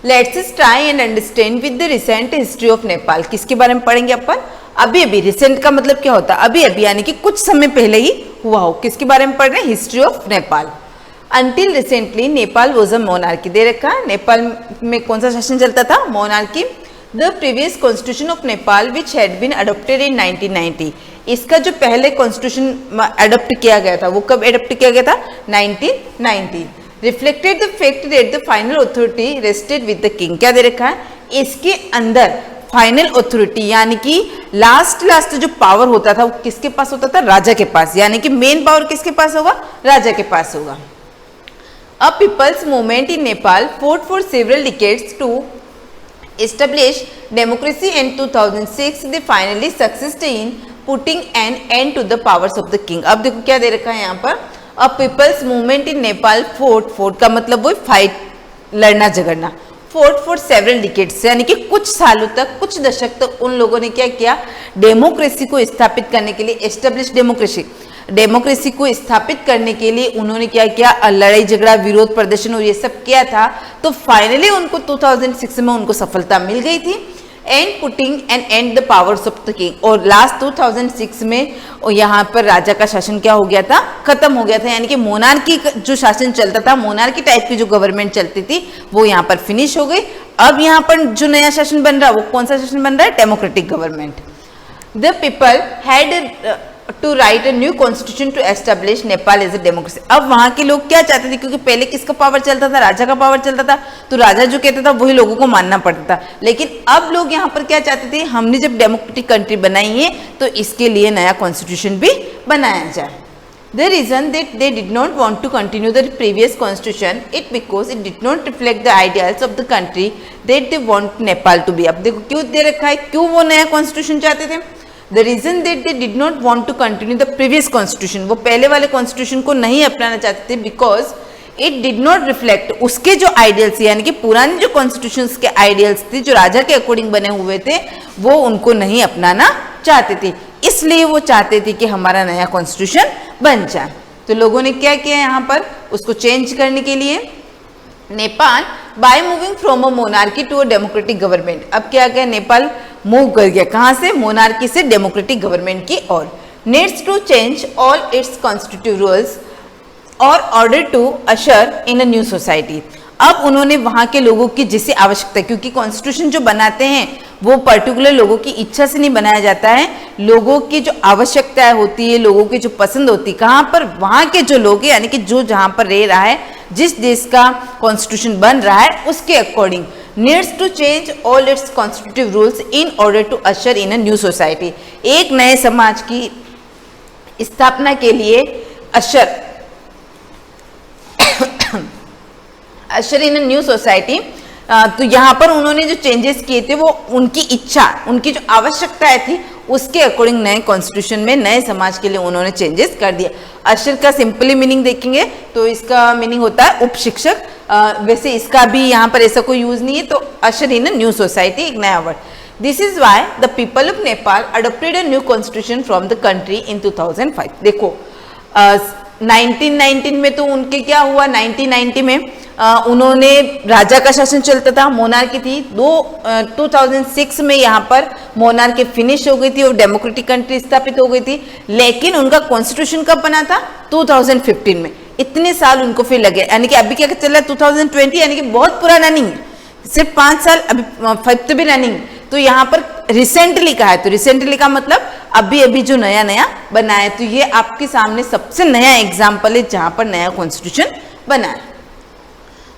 Speaker 3: Let's try and understand with the recent history of Nepal. किसके बारे में पढ़ेंगे अपन, अभी अभी। रिसेंट का मतलब क्या होता है, अभी अभी, यानी कि कुछ समय पहले ही हुआ हो। किसके बारे में पढ़ रहे हैं, history of Nepal. Until recently Nepal was a monarchy, दे रखा है नेपाल में कौन सा शासन चलता था, monarchy. The previous constitution of Nepal which had been adopted in 1990, इसका जो पहले कॉन्स्टिट्यूशन अडॉप्ट किया गया था वो कब अडॉप्ट किया गया था, 1990। Reflected the fact that the final authority rested with the king, क्या दे रखा है, इसके अंदर फाइनल अथॉरिटी यानी कि लास्ट जो पावर होता था वो किसके पास होता था, राजा के पास। यानी कि मेन पावर किसके पास होगा, राजा के पास होगा। A people's movement in Nepal fought for several decades to establish democracy and 2006 they finally succeeded in putting an end to the powers of the king। अब देखो क्या दे रखा है यहाँ पर, a people's movement in Nepal fort का मतलब वो फाइट, लड़ना झगड़ना, फोर्ट फॉर सेवरल डिकेड्स यानी कि कुछ सालों तक, कुछ दशक तक उन लोगों ने क्या किया, डेमोक्रेसी को स्थापित करने के लिए, एस्टेब्लिश डेमोक्रेसी को स्थापित करने के लिए उन्होंने क्या किया, लड़ाई झगड़ा, विरोध प्रदर्शन और ये सब किया था। तो फाइनली उनको 2006 में उनको सफलता मिल गई थी। And putting and and the powers of the king, और लास्ट 2006 में यहाँ पर राजा का शासन क्या हो गया था, खत्म हो गया था। यानी कि मोनार्की जो शासन चलता था, मोनार्की टाइप की जो गवर्नमेंट चलती थी वो यहाँ पर फिनिश हो गई। अब यहाँ पर जो नया शासन बन रहा है वो कौन सा शासन बन रहा है, democratic government. The people had to write a new constitution to establish Nepal as a democracy. अब वहां के लोग क्या चाहते थे, क्योंकि पहले किसका पावर चलता था, राजा का पावर चलता था, तो राजा जो कहता था वही लोगों को मानना पड़ता था। लेकिन अब लोग यहाँ पर क्या चाहते थे, हमने जब डेमोक्रेटिक कंट्री बनाई है तो इसके लिए नया कॉन्स्टिट्यूशन भी बनाया जाए। The reason that they did not want to continue the previous constitution it because it did not reflect the ideals of the country that they want Nepal to be। अब देखो क्यों दे रखा है, क्यों वो नया कॉन्स्टिट्यूशन चाहते थे। The reason that they did not want to continue the previous constitution, वो पहले वाले कॉन्स्टिट्यूशन को नहीं अपनाना चाहते थे because it did not reflect उसके जो आइडियल्स, यानी कि पुराने जो कॉन्स्टिट्यूशंस के आइडियल्स थे जो राजा के अकॉर्डिंग बने हुए थे वो उनको नहीं अपनाना चाहते थे। इसलिए वो चाहते थे कि हमारा नया कॉन्स्टिट्यूशन बन जाए। तो लोगों ने क्या किया यहाँ पर, उसको चेंज करने के लिए Nepal by moving from a monarchy to a democratic government. अब क्या गया, नेपाल मूव कर गया कहाँ से, मोनार्की से डेमोक्रेटिक गवर्नमेंट की ओर। Needs to change all its constitutive rules और order to usher in a new society. अब उन्होंने वहां के लोगों की जैसी आवश्यकता, क्योंकि कॉन्स्टिट्यूशन जो बनाते हैं वो पर्टिकुलर लोगों की इच्छा से नहीं बनाया जाता है, लोगों की जो आवश्यकताएं होती है, लोगों की जो पसंद होती है, कहाँ पर वहां के जो लोग हैं, यानी कि जो जहां पर रह रहा है, जिस देश का कॉन्स्टिट्यूशन बन रहा है उसके according needs to change all its constitutive rules in order to usher in a new society. एक नए समाज की स्थापना के लिए अशर इन अ न्यू सोसाइटी। तो यहाँ पर उन्होंने जो चेंजेस किए थे वो उनकी इच्छा, उनकी जो आवश्यकताएं थी उसके अकॉर्डिंग नए कॉन्स्टिट्यूशन में नए समाज के लिए उन्होंने चेंजेस कर दिया। अशर का सिंपली मीनिंग देखेंगे तो इसका मीनिंग होता है उप शिक्षक। वैसे इसका भी यहाँ पर ऐसा कोई यूज नहीं है, तो अशर इन अ न्यू सोसाइटी एक नया word. This is why the people of Nepal adopted a new constitution from the country in 2005। देखो 1919 में तो उनके क्या हुआ, 1990 में उन्होंने राजा का शासन चलता था, मोनार्की थी। 2006 में यहाँ पर मोनार्की फिनिश हो गई थी और डेमोक्रेटिक कंट्री स्थापित हो गई थी। लेकिन उनका कॉन्स्टिट्यूशन कब बना था, 2015 में। इतने साल उनको फिर लगे, यानी कि अभी क्या चल रहा है 2020, यानी कि बहुत पुराना नहीं है, सिर्फ 5 साल अभी 5th भी रनिंग। तो यहाँ पर रिसेंटली का है, तो रिसेंटली का मतलब अभी अभी जो नया नया बना है। तो ये आपके सामने सबसे नया एग्जाम्पल है जहां पर नया कॉन्स्टिट्यूशन बना है।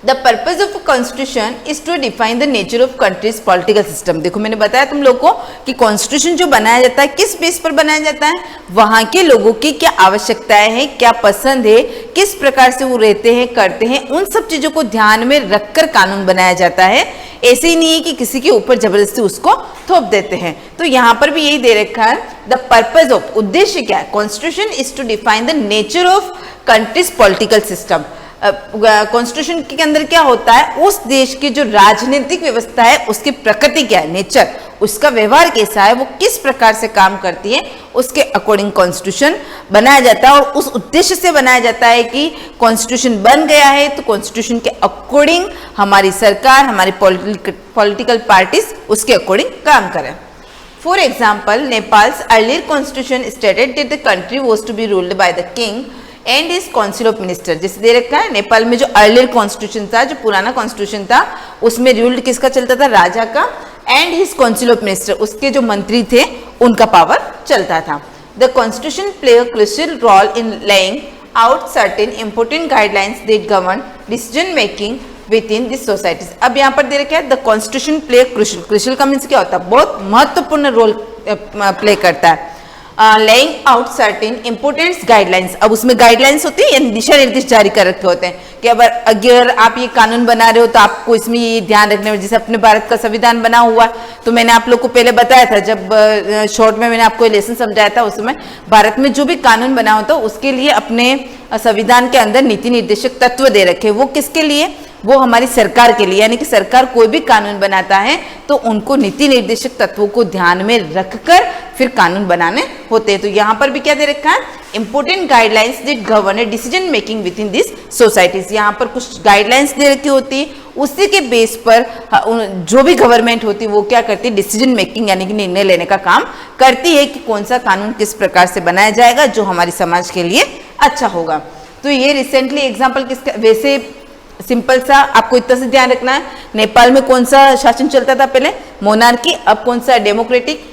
Speaker 3: The purpose of constitution is to define the nature of country's political system. देखो मैंने बताया तुम लोग को कि कॉन्स्टिट्यूशन जो बनाया जाता है किस बेस पर बनाया जाता है, वहां के लोगों की क्या आवश्यकताएं हैं, क्या पसंद है, किस प्रकार से वो रहते हैं करते हैं, उन सब चीजों को ध्यान में रखकर कानून बनाया जाता है। ऐसे ही नहीं है कि किसी के ऊपर जबरदस्ती उसको थोप देते हैं। तो यहाँ पर भी यही दे रखा है, द पर्पज ऑफ, उद्देश्य क्या है, constitution is to define the nature of country's political system. Constitution के अंदर क्या होता है, उस देश की जो राजनीतिक व्यवस्था है उसकी प्रकृति क्या है, नेचर, उसका व्यवहार कैसा है, वो किस प्रकार से काम करती है, उसके अकॉर्डिंग कॉन्स्टिट्यूशन बनाया जाता है। और उस उद्देश्य से बनाया जाता है कि कॉन्स्टिट्यूशन बन गया है तो कॉन्स्टिट्यूशन के अकॉर्डिंग हमारी सरकार, हमारी पॉलिटिकल पार्टीज उसके अकॉर्डिंग काम करें। For example, Nepal's earlier constitution stated that the country was to be ruled by the king and his council of minister. जैसे दे रखा है, नेपाल में जो अर्लियर कॉन्स्टिट्यूशन था, जो पुराना कॉन्स्टिट्यूशन था, उसमें रूल्ड किसका चलता था, राजा का, and his council of minister, उसके जो मंत्री थे उनका पावर चलता था। The constitution play a crucial role in laying out certain important guidelines that govern decision making within this societies. अब यहाँ पर दे रखा है, the constitution play crucial, crucial का मीन्स क्या होता है, बहुत महत्वपूर्ण रोल प्ले करता है। Laying out certain important guidelines, अब उसमें गाइडलाइंस होती है, दिशा निर्देश जारी कर रखे होते हैं कि अगर आप ये कानून बना रहे हो तो आपको इसमें ये ध्यान रखने में, जैसे अपने भारत का संविधान बना हुआ है, तो मैंने आप लोग को पहले बताया था, जब शॉर्ट में मैंने आपको लेसन समझाया था, उसमें भारत में जो भी कानून बना होता है उसके लिए अपने संविधान के अंदर नीति निर्देशक तत्व दे रखे। वो किसके लिए, वो हमारी सरकार के लिए, यानी कि सरकार कोई भी कानून बनाता है तो उनको नीति निर्देशक तत्वों को ध्यान में रखकर फिर कानून बनाने होते हैं। तो यहाँ पर भी क्या दे रखा है, important guidelines that govern decision making within this societies. यहाँ पर कुछ गाइडलाइंस दे रखी होती है, उसी के बेस पर जो भी गवर्नमेंट होती है वो क्या करती है, डिसीजन मेकिंग यानी कि निर्णय लेने का काम करती है कि कौन सा कानून किस प्रकार से बनाया जाएगा जो हमारे समाज के लिए अच्छा होगा। तो ये रिसेंटली एग्जाम्पल किसका, वैसे सिंपल सा आपको इतना से ध्यान रखना है, नेपाल में कौन सा शासन चलता था पहले, मोनार्की, अब कौन सा, डेमोक्रेटिक।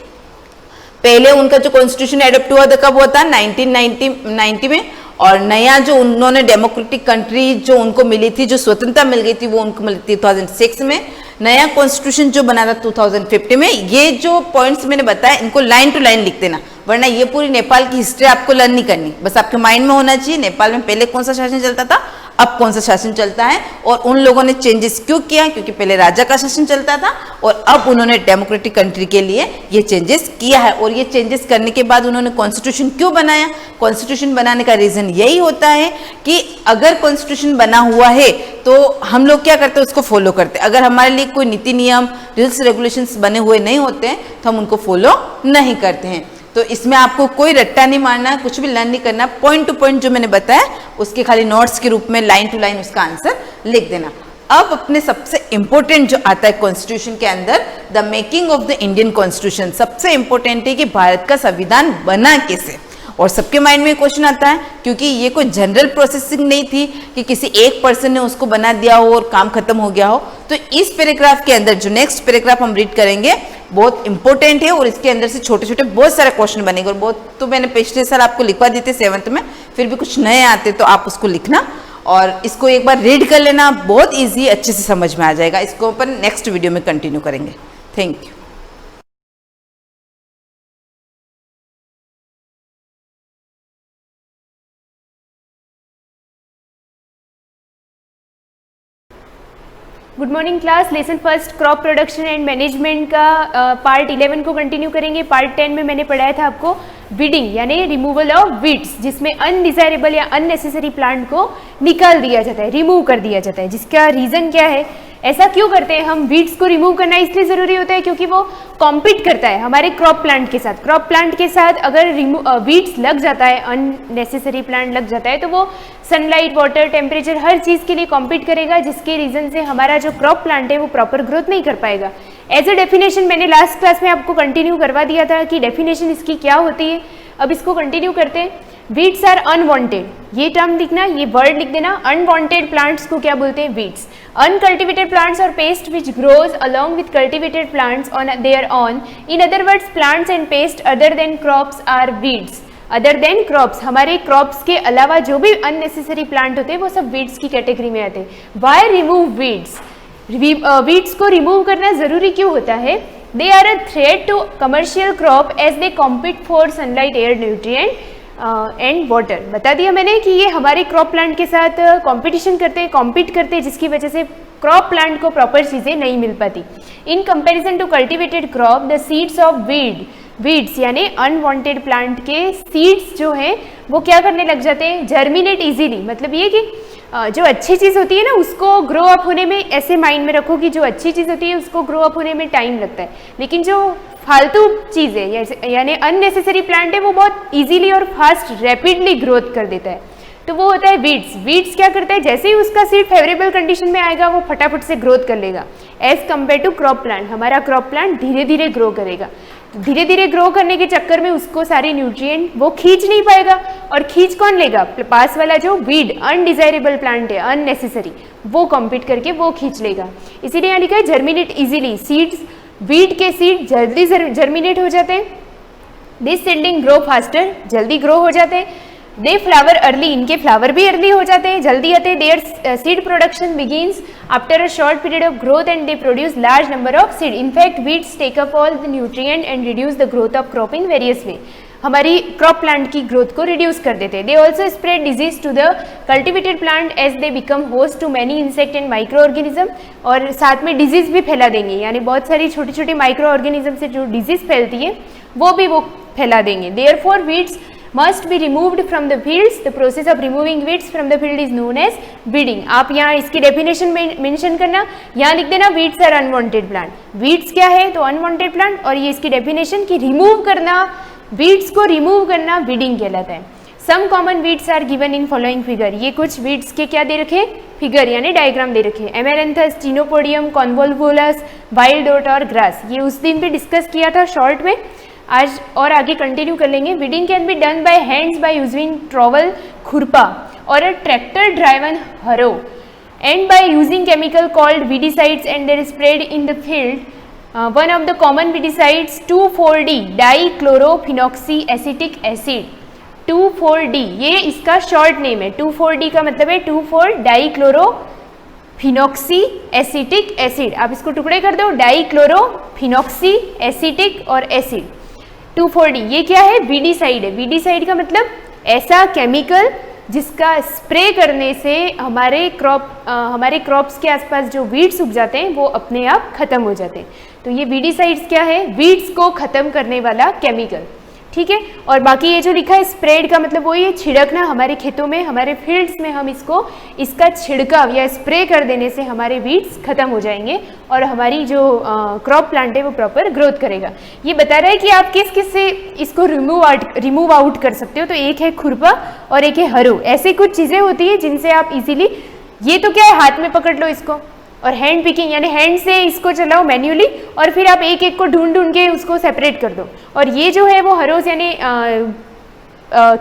Speaker 3: पहले उनका जो कॉन्स्टिट्यूशन एडॉप्ट हुआ था कब हुआ था, 1990 में, और नया जो उन्होंने डेमोक्रेटिक कंट्री जो उनको मिली थी, जो स्वतंत्रता मिल गई थी, वो उनको मिली थी 2006 में। नया कॉन्स्टिट्यूशन जो बना था 2050 में। ये जो पॉइंट्स मैंने बताया इनको लाइन टू लाइन लिख देना, वरना ये पूरी नेपाल की हिस्ट्री आपको लर्न नहीं करनी, बस आपके माइंड में होना चाहिए नेपाल में पहले कौन सा शासन चलता था, अब कौन सा शासन चलता है, और उन लोगों ने चेंजेस क्यों किया, क्योंकि पहले राजा का शासन चलता था और अब उन्होंने डेमोक्रेटिक कंट्री के लिए ये चेंजेस किया है। और ये चेंजेस करने के बाद उन्होंने कॉन्स्टिट्यूशन क्यों बनाया, कॉन्स्टिट्यूशन बनाने का रीजन यही होता है कि अगर कॉन्स्टिट्यूशन बना हुआ है तो हम लोग क्या करते हैं, उसको फॉलो करते हैं। अगर हमारे लिए कोई नीति नियम रूल्स रेगुलेशंस बने हुए नहीं होते हैं तो हम उनको फॉलो नहीं करते हैं। तो इसमें आपको कोई रट्टा नहीं मारना, कुछ भी लर्न नहीं करना, पॉइंट टू पॉइंट जो मैंने बताया उसके खाली नोट्स के रूप में लाइन टू लाइन उसका आंसर लिख देना। अब अपने सबसे इंपॉर्टेंट जो आता है कॉन्स्टिट्यूशन के अंदर, the making of the Indian constitution. सबसे इंपॉर्टेंट है कि भारत का संविधान बना कैसे, और सबके माइंड में क्वेश्चन आता है क्योंकि ये कोई जनरल प्रोसेसिंग नहीं थी कि किसी एक पर्सन ने उसको बना दिया हो और काम खत्म हो गया हो। तो इस पैराग्राफ के अंदर जो नेक्स्ट पैराग्राफ हम रीड करेंगे बहुत इंपॉर्टेंट है और इसके अंदर से छोटे छोटे बहुत सारे क्वेश्चन बनेंगे। और बहुत तो मैंने पिछले साल आपको लिखवा देते 7th में, फिर भी कुछ नए आते तो आप उसको लिखना और इसको एक बार रीड कर लेना, बहुत ईजी अच्छे से समझ में आ जाएगा। इसको अपन नेक्स्ट वीडियो में कंटिन्यू करेंगे। Thank you.
Speaker 4: Good morning class. Lesson first crop production and management का पार्ट 11 को कंटिन्यू करेंगे। पार्ट 10 में मैंने पढ़ाया था आपको वीडिंग यानी रिमूवल ऑफ वीड्स, जिसमें अनडिजायरेबल या अननेसेसरी प्लांट को निकाल दिया जाता है, रिमूव कर दिया जाता है। जिसका रीज़न क्या है, ऐसा क्यों करते हैं हम? वीड्स को रिमूव करना इसलिए ज़रूरी होता है क्योंकि वो कॉम्पीट करता है हमारे क्रॉप प्लांट के साथ। क्रॉप प्लांट के साथ अगर वीड्स लग जाता है, अननेसेसरी प्लांट लग जाता है, तो वो सनलाइट, वाटर, टेम्परेचर हर चीज़ के लिए कॉम्पीट करेगा, जिसके रीज़न से हमारा जो क्रॉप प्लांट है वो प्रॉपर ग्रोथ नहीं कर पाएगा। एज ए डेफिनेशन मैंने लास्ट क्लास में आपको कंटिन्यू करवा दिया था कि डेफिनेशन इसकी क्या होती है। अब इसको कंटिन्यू करते हैं। वीड्स आर अनवांटेड, ये टर्म लिखना, ये वर्ड लिख देना। अनवांटेड प्लांट्स को क्या बोलते हैं? वीड्स। अनकल्टिवेटेड प्लांट्स और pest which grows along with cultivated plants on their own. In other words, plants and pest other than crops are weeds. Other than crops, हमारे क्रॉप्स के अलावा जो भी अननेसेसरी प्लांट होते हैं वो सब वीड्स की कैटेगरी में आते हैं। Why remove weeds? वीड्स को रिमूव करना जरूरी क्यों होता है? They are a threat to commercial crop as they compete for sunlight, air, nutrient and water. बता दिया मैंने कि ये हमारे क्रॉप प्लांट के साथ कंपटीशन करते हैं, कॉम्पीट करते हैं, जिसकी वजह से क्रॉप प्लांट को प्रॉपर चीज़ें नहीं मिल पाती। In comparison to cultivated crop, the seeds of weeds यानी अनवांटेड प्लांट के सीड्स जो हैं वो क्या करने लग जाते हैं? Germinate easily. मतलब ये कि जो अच्छी चीज़ होती है ना उसको ग्रो अप होने में, ऐसे माइंड में रखो कि जो अच्छी चीज़ होती है उसको ग्रो अप होने में टाइम लगता है, लेकिन जो फालतू चीज़ है यानी अननेसेसरी प्लांट है वो बहुत इजीली और फास्ट रैपिडली ग्रोथ कर देता है, तो वो होता है वीड्स। वीड्स क्या करता है? जैसे ही उसका सीड फेवरेबल कंडीशन में आएगा वो फटाफट से ग्रोथ कर लेगा, as compare to crop plant. हमारा क्रॉप प्लांट धीरे धीरे ग्रो करेगा, धीरे धीरे ग्रो करने के चक्कर में उसको सारे न्यूट्रिएंट वो खींच नहीं पाएगा, और खींच कौन लेगा? पास वाला जो वीड, अनडिजायरेबल प्लांट है, अननेसेसरी, वो कॉम्पीट करके वो खींच लेगा। इसीलिए यहाँ लिखा है जर्मिनेट इजीली। सीड्स, वीड के सीड जल्दी जर्मिनेट हो जाते हैं। दिस सीडलिंग ग्रो फास्टर, जल्दी ग्रो हो जाते हैं। दे फ्लावर अर्ली, इनके फ्लावर भी अर्ली हो जाते हैं, जल्दी आते हैं। There seed production begins after a short period of growth and they produce large number of seed. In fact weeds take up all the nutrient and reduce the growth of crop in various way. हमारी crop plant की growth को reduce कर देते हैं। They also spread disease to the cultivated plant as they become host to many insect and micro organism, और साथ में disease भी फैला देंगे, यानी बहुत सारी छोटी छोटी माइक्रो ऑर्गेनिज्म से जो डिजीज फैलती है वो भी वो फैला देंगे। Therefore weeds must be removed from the fields. The process of removing weeds from the field is known as weeding. आप यहाँ इसकी डेफिनेशन में मेंशन करना, यहाँ लिख देना weeds are unwanted plant. weeds क्या है? तो unwanted plant, और ये इसकी डेफिनेशन कि रिमूव करना, weeds को रिमूव करना weeding कहलाता है। Some common weeds are given in following figure. ये कुछ weeds के क्या दे रखे? फिगर यानी डायग्राम दे रखे। एमेरेंथस, टीनोपोडियम, कॉन्वोल्वुलस, वाइल्ड ओट और ग्रास। ये उस दिन भी डिस्कस किया था शॉर्ट में, आज और आगे कंटिन्यू कर लेंगे। Weeding can be done by hands by using trowel, खुरपा, और अ ट्रैक्टर ड्राइवन हरो, and by using chemical called weedicides and there spread in the field. One of the common weedicides 2,4-D dichlorophenoxy acetic acid. 2,4-D ये इसका short name है। 2,4-D का मतलब है 2,4-डाइक्लोरोफिनॉक्सी acetic acid. आप इसको टुकड़े कर दो, डाइक्लोरोफिनॉक्सी एसिटिक और एसिड। 2,4-D ये क्या है? वीडिसाइड है। वीडिसाइड का मतलब ऐसा केमिकल जिसका स्प्रे करने से हमारे क्रॉप्स के आसपास जो वीड्स उग जाते हैं वो अपने आप खत्म हो जाते हैं। तो ये वीडिसाइड्स क्या है? वीड्स को खत्म करने वाला केमिकल, ठीक है। और बाकी ये जो लिखा है स्प्रेड का मतलब वही है छिड़कना। हमारे खेतों में, हमारे फील्ड्स में हम इसका छिड़काव या स्प्रे कर देने से हमारे वीड्स खत्म हो जाएंगे और हमारी जो क्रॉप प्लांट है वो प्रॉपर ग्रोथ करेगा। ये बता रहा है कि आप किस किस से इसको रिमूव आउट कर सकते हो। तो एक है खुरपा और एक है हरो। ऐसे कुछ चीज़ें होती है जिनसे आप इजीली, ये तो क्या है हाथ में पकड़ लो इसको, और हैंड पिकिंग यानी हैंड से इसको चलाओ मैन्युअली, और फिर आप एक एक को ढूंढ के उसको सेपरेट कर दो। और ये जो है वो हरोज यानी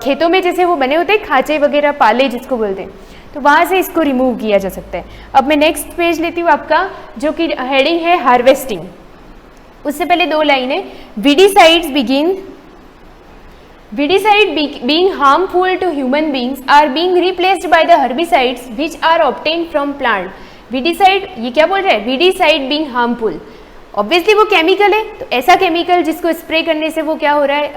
Speaker 4: खेतों में जैसे वो बने होते हैं खांचे वगैरह, पाले जिसको बोलते हैं, तो वहाँ से इसको रिमूव किया जा सकता है। अब मैं नेक्स्ट पेज लेती हूँ आपका, जो कि हेडिंग है हार्वेस्टिंग। उससे पहले 2 लाइन है। Weedicides being harmful to human beings are being replaced by the herbicides which are obtained from plant. Weedicide ये क्या बोल रहा है? वीडिसाइड बीइंग हार्मफुल, ऑब्वियसली वो केमिकल है, तो ऐसा केमिकल जिसको स्प्रे करने से वो क्या हो रहा है,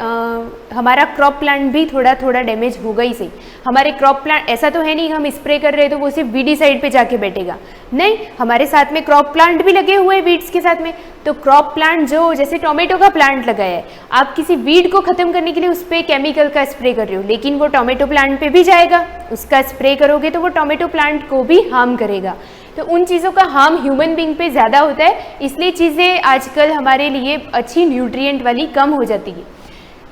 Speaker 4: हमारा क्रॉप प्लांट भी थोड़ा थोड़ा डैमेज होगा ही सही। हमारे क्रॉप प्लांट ऐसा तो है नहीं हम स्प्रे कर रहे हैं तो वो सिर्फ वीडी साइड पे जाके बैठेगा, नहीं, हमारे साथ में क्रॉप प्लांट भी लगे हुए हैं वीड्स के साथ में। तो क्रॉप प्लांट जो जैसे टोमेटो का प्लांट लगाया है, आप किसी वीड को खत्म करने के लिए उस पर केमिकल का स्प्रे कर रहे हो, लेकिन वो टोमेटो प्लांट पे भी जाएगा, उसका स्प्रे करोगे तो वो टोमेटो प्लांट को भी हार्म करेगा। तो उन चीज़ों का हार्म ह्यूमन बींग पे ज़्यादा होता है, इसलिए चीज़ें आजकल हमारे लिए अच्छी न्यूट्रिएंट वाली कम हो जाती है।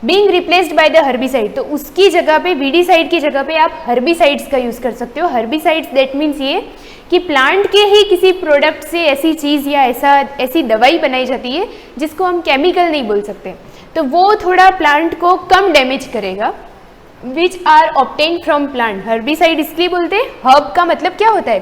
Speaker 4: Being replaced by the herbicide, तो उसकी जगह पे वीडीसाइड की जगह पे आप हर्बिसाइड्स का यूज़ कर सकते हो। हर्बिसाइड्स दैट मीन्स ये कि प्लांट के ही किसी प्रोडक्ट से ऐसी चीज़ या ऐसी दवाई बनाई जाती है जिसको हम केमिकल नहीं बोल सकते, तो वो थोड़ा प्लांट को कम डैमेज करेगा। Which are obtain from plant, herbicide इसलिए बोलते हैं, हर्ब का मतलब क्या होता है,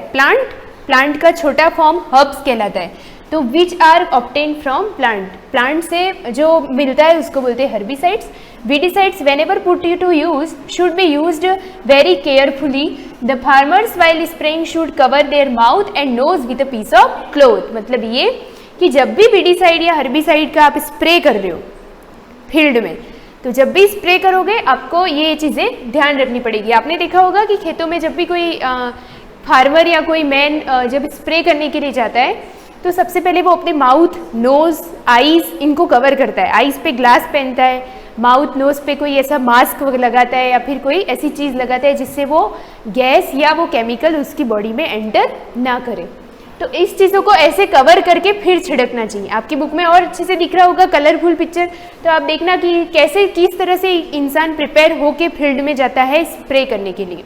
Speaker 4: प्लांट का छोटा फॉर्म हर्ब्स कहलाता है। तो which are obtain from plant से जो मिलता है उसको बोलते हैं herbicides. Weedicides whenever put to use should be used very carefully. The farmers while spraying should cover their mouth and nose with a piece of cloth. मतलब ये कि जब भी वीडिसाइड या हर्बिसाइड का आप स्प्रे कर रहे हो फील्ड में, तो जब भी स्प्रे करोगे आपको ये चीज़ें ध्यान रखनी पड़ेगी। आपने देखा होगा कि खेतों में जब भी कोई फार्मर या कोई मैन जब स्प्रे करने के लिए जाता है तो सबसे पहले वो अपने माउथ, नोज़, आईज इनको कवर करता है। आईज पे ग्लास पहनता है, माउथ नोज़ पे कोई ऐसा मास्क लगाता है या फिर कोई ऐसी चीज़ लगाता है जिससे वो गैस या वो केमिकल उसकी बॉडी में एंटर ना करे। तो इस चीज़ों को ऐसे कवर करके फिर छिड़कना चाहिए। आपकी बुक में और अच्छे से दिख रहा होगा कलरफुल पिक्चर, तो आप देखना कि कैसे किस तरह से इंसान प्रिपेयर होके फील्ड में जाता है स्प्रे करने के लिए।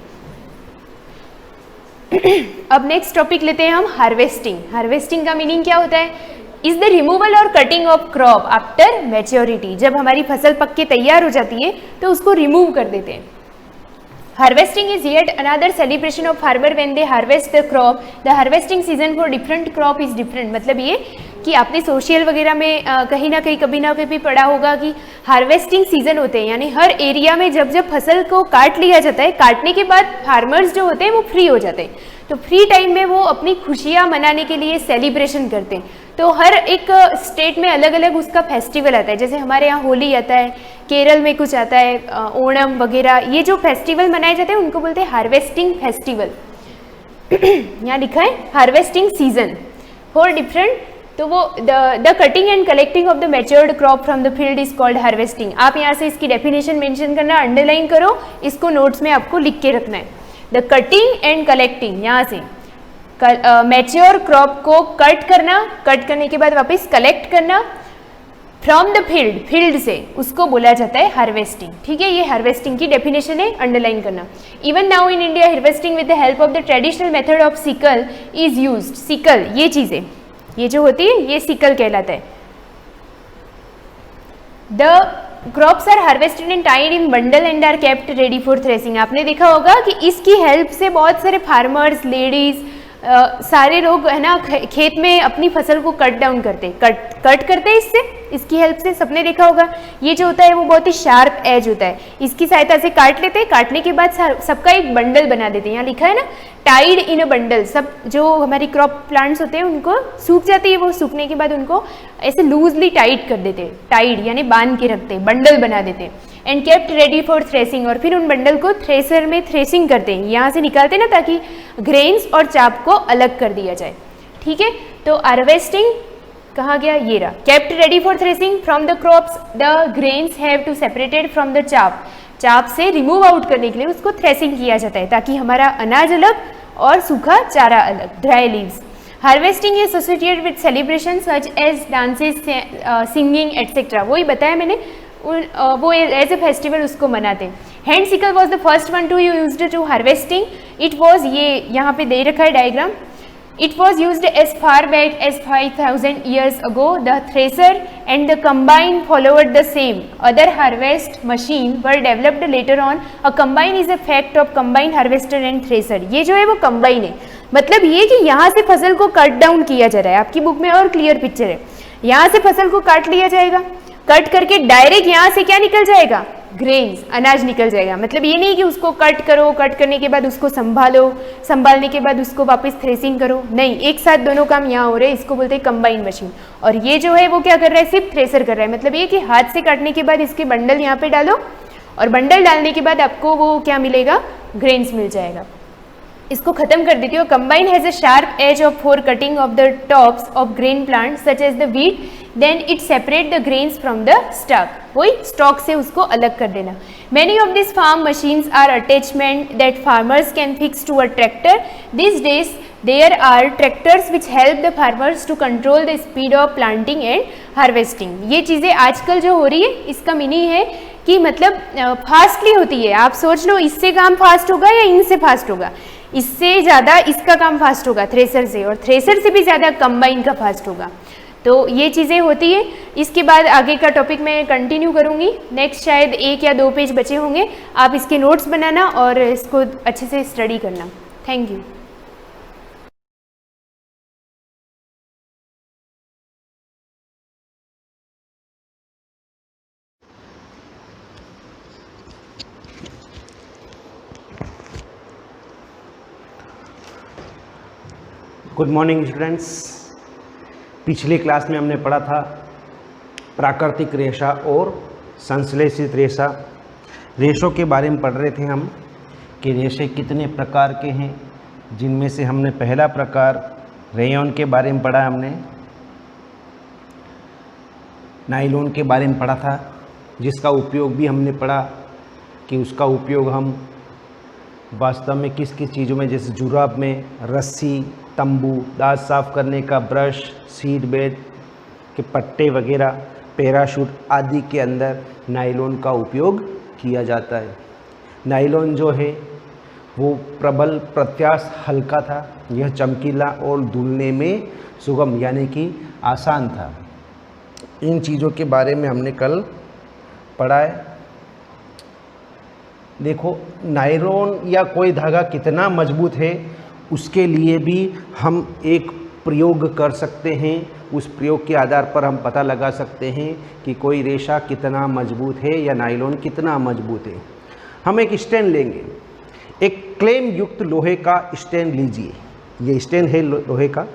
Speaker 4: अब नेक्स्ट टॉपिक लेते हैं हम हार्वेस्टिंग। हार्वेस्टिंग का मीनिंग क्या होता है, इज द रिमूवल और cutting of crop after maturity. जब हमारी फसल पक के तैयार हो जाती है तो उसको रिमूव कर देते हैं। Harvesting is yet another celebration of farmer when they harvest the crop. The harvesting season for different crop is different. मतलब ये कि आपने सोशल वगैरह में कहीं ना कहीं कभी ना कभी पढ़ा होगा कि हार्वेस्टिंग सीजन होते हैं, यानी हर एरिया में जब जब फसल को काट लिया जाता है, काटने के बाद फार्मर्स जो होते हैं वो फ्री हो जाते हैं, तो फ्री टाइम में वो अपनी खुशियाँ मनाने के लिए सेलिब्रेशन करते हैं। तो हर एक स्टेट में अलग अलग उसका फेस्टिवल आता है। जैसे हमारे यहाँ होली आता है, केरल में कुछ आता है, ओणम वगैरह, ये जो फेस्टिवल मनाए जाते हैं उनको बोलते हैं हार्वेस्टिंग फेस्टिवल। यहाँ लिखा है हार्वेस्टिंग सीजन फॉर डिफरेंट, तो वो the cutting and collecting of the matured crop from the field is called harvesting. आप यहाँ से इसकी डेफिनेशन मेंशन करना, अंडरलाइन करो, इसको नोट्स में आपको लिख के रखना है। द कटिंग एंड कलेक्टिंग, यहाँ से मैच्योर क्रॉप को कट करना, कट करने के बाद वापस कलेक्ट करना फ्रॉम द फील्ड से, उसको बोला जाता है हार्वेस्टिंग। ठीक है, ये हार्वेस्टिंग की डेफिनेशन है, अंडरलाइन करना। Even now in India harvesting with the help of the traditional method of sickle is used. Sickle, ये चीजें, ये जो होती है ये सिकल कहलाता है। The crops are harvested and tied in bundle and are kept ready for threshing. आपने देखा होगा कि इसकी हेल्प से बहुत सारे फार्मर्स, लेडीज, सारे लोग है ना खेत में अपनी फसल को कट डाउन करते, कट करते इससे, इसकी हेल्प से। सबने देखा होगा ये जो होता है वो बहुत ही शार्प एज होता है, इसकी सहायता से काट लेते हैं, काटने के बाद सबका एक बंडल बना देते हैं। यहाँ लिखा है ना टाइड इन अ बंडल। सब जो हमारी क्रॉप प्लांट्स होते हैं उनको सूख जाती है, वो सूखने के बाद उनको ऐसे लूजली टाइट कर देते हैं, टाइड यानी बांध के रखते हैं, बंडल बना देते हैं। And kept ready for threshing, और फिर उन बंडल को थ्रेसर में थ्रेसिंग करते हैं, यहाँ से निकालते हैं ना, ताकि ग्रेन्स और चाप को अलग कर दिया जाए। ठीक है, तो हार्वेस्टिंग कहाँ गया, ये रहा। Kept ready for threshing from the crops the grains have to separated from the चाप। चाप से रिमूव आउट करने के लिए उसको थ्रेसिंग किया जाता है, ताकि हमारा अनाज अलग और सूखा चारा अलग, dry leaves. Harvesting is associated with celebration such as dances, singing etcetera. वही बताया मैंने, वो एज ए फेस्टिवल उसको मनाते हैं। Hand sickle was the first one to used to harvesting. It was, ये यहाँ पे दे रखा है diagram, it was used as far back as 5000 years ago. The thresher and the combine followed the same. Other harvest machine were developed later on. A combine is a fact of combine harvester and thresher. ये जो है वो combine है, मतलब ये कि यहाँ से फसल को कट डाउन किया जा रहा है। आपकी बुक में और क्लियर पिक्चर है, यहाँ से फसल को काट लिया जाएगा, कट करके डायरेक्ट यहाँ से क्या निकल जाएगा, ग्रेन्स, अनाज निकल जाएगा। मतलब ये नहीं कि उसको कट करो, कट करने के बाद उसको संभालो, संभालने के बाद उसको वापस थ्रेसिंग करो, नहीं, एक साथ दोनों काम यहाँ हो रहे हैं। इसको बोलते हैं कंबाइन मशीन। और ये जो है वो क्या कर रहा है, सिर्फ थ्रेसर कर रहा है। मतलब ये कि हाथ से काटने के बाद इसके बंडल यहाँ पे डालो और बंडल डालने के बाद आपको वो क्या मिलेगा, ग्रेन्स मिल जाएगा। इसको खत्म कर देती हूँ। Combine has a sharp edge of for cutting off the tops of grain plant such as the wheat, then it separate the grains from the stalk. वही स्टॉक से उसको अलग कर देना। Many of this farm machines are attachment that farmers can fix to a tractor. This days there are tractors which help the farmers to control the speed of planting and harvesting. ये चीज़ें आजकल जो हो रही है, इसका meaning है कि मतलब फास्टली होती है। आप सोच लो इससे काम फास्ट होगा या इनसे फास्ट होगा, इससे ज़्यादा इसका काम फास्ट होगा थ्रेसर से, और थ्रेसर से भी ज़्यादा कंबाइन का फास्ट होगा। तो ये चीज़ें होती है। इसके बाद आगे का टॉपिक मैं कंटिन्यू करूँगी। नेक्स्ट शायद 1 या 2 पेज बचे होंगे, आप इसके नोट्स बनाना और इसको अच्छे से स्टडी करना। Thank you.
Speaker 5: Good morning students. पिछले क्लास में हमने पढ़ा था प्राकृतिक रेशा और संश्लेषित रेशा। रेशों के बारे में पढ़ रहे थे हम कि रेशे कितने प्रकार के हैं, जिनमें से हमने पहला प्रकार रेयॉन के बारे में पढ़ा, हमने नायलॉन के बारे में पढ़ा था, जिसका उपयोग भी हमने पढ़ा कि उसका उपयोग हम वास्तव में किस किस चीज़ों में, जैसे जुराब में, रस्सी, तंबू, दांत साफ करने का ब्रश, सीट बेल्ट के पट्टे वगैरह, पैराशूट आदि के अंदर नायलॉन का उपयोग किया जाता है। नायलॉन जो है वो प्रबल प्रत्यास्थ हल्का था, यह चमकीला और धुलने में सुगम यानी कि आसान था। इन चीज़ों के बारे में हमने कल पढ़ा है। देखो, नायलॉन या कोई धागा कितना मजबूत है उसके लिए भी हम एक प्रयोग कर सकते हैं। उस प्रयोग के आधार पर हम पता लगा सकते हैं कि कोई रेशा कितना मजबूत है या नायलॉन कितना मजबूत है। हम एक स्टैंड लेंगे, एक क्लेम युक्त लोहे का स्टैंड लीजिए। ये स्टैंड है लोहे का।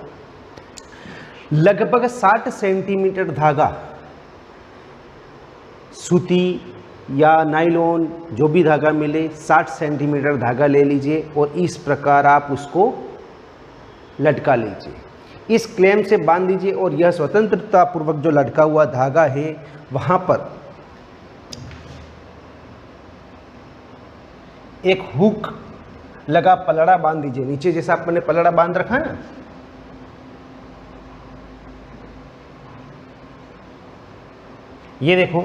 Speaker 5: लगभग 60 सेंटीमीटर धागा, सूती या नायलॉन जो भी धागा मिले, 60 सेंटीमीटर धागा ले लीजिए और इस प्रकार आप उसको लटका लीजिए। इस क्लेम से बांध दीजिए और यह स्वतंत्रता पूर्वक जो लटका हुआ धागा है वहाँ पर एक हुक लगा पलड़ा बांध दीजिए। नीचे जैसा आपने पलड़ा बांध रखा है ना, ये देखो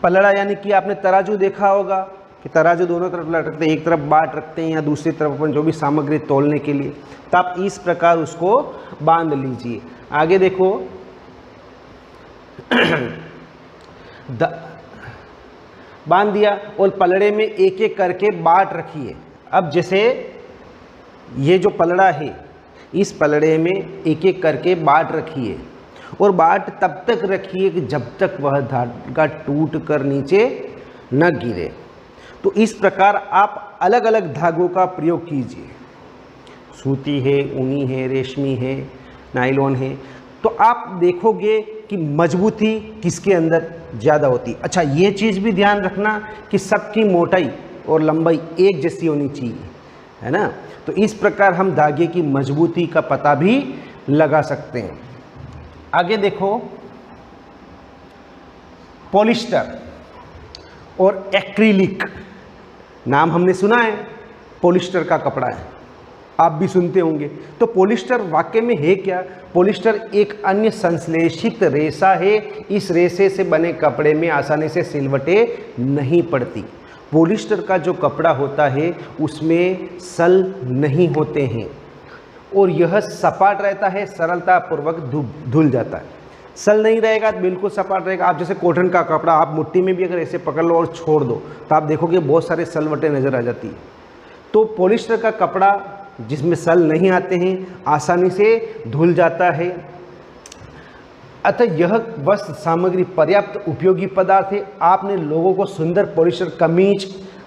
Speaker 5: पलड़ा, यानी कि आपने तराजू देखा होगा कि तराजू दोनों तरफ लटकते हैं, एक तरफ बाट रखते हैं या दूसरी तरफ अपन जो भी सामग्री तोलने के लिए, तो आप इस प्रकार उसको बांध लीजिए। आगे देखो बांध दिया और पलड़े में एक एक करके बाट रखिए। अब जैसे ये जो पलड़ा है, इस पलड़े में एक एक करके बाट रखिए और बाट तब तक रखिए कि जब तक वह धागा टूट कर नीचे न गिरे। तो इस प्रकार आप अलग अलग धागों का प्रयोग कीजिए। सूती है, ऊनी है, रेशमी है, नायलॉन है, तो आप देखोगे कि मजबूती किसके अंदर ज़्यादा होती। अच्छा, ये चीज़ भी ध्यान रखना कि सबकी मोटाई और लंबाई एक जैसी होनी चाहिए, है ना। तो इस प्रकार हम धागे की मजबूती का पता भी लगा सकते हैं। आगे देखो, पॉलिस्टर और एक्रिलिक, नाम हमने सुना है, पॉलिस्टर का कपड़ा है, आप भी सुनते होंगे। तो पॉलिस्टर वाकई में है क्या? पॉलिस्टर एक अन्य संश्लेषित रेशा है। इस रेशे से बने कपड़े में आसानी से सिलवटें नहीं पड़ती। पॉलिस्टर का जो कपड़ा होता है उसमें सल नहीं होते हैं और यह सपाट रहता है, सरलता पूर्वक धुल जाता है। सल नहीं रहेगा तो बिल्कुल सपाट रहेगा। आप जैसे कॉटन का कपड़ा आप मुट्ठी में भी अगर ऐसे पकड़ लो और छोड़ दो तो आप देखोगे बहुत सारे सलवटें नज़र आ जाती है। तो पॉलिस्टर का कपड़ा जिसमें सल नहीं आते हैं आसानी से धुल जाता है। अतः यह वस्त्र सामग्री पर्याप्त उपयोगी पदार्थ है। आपने लोगों को सुंदर पॉलिस्टर कमीज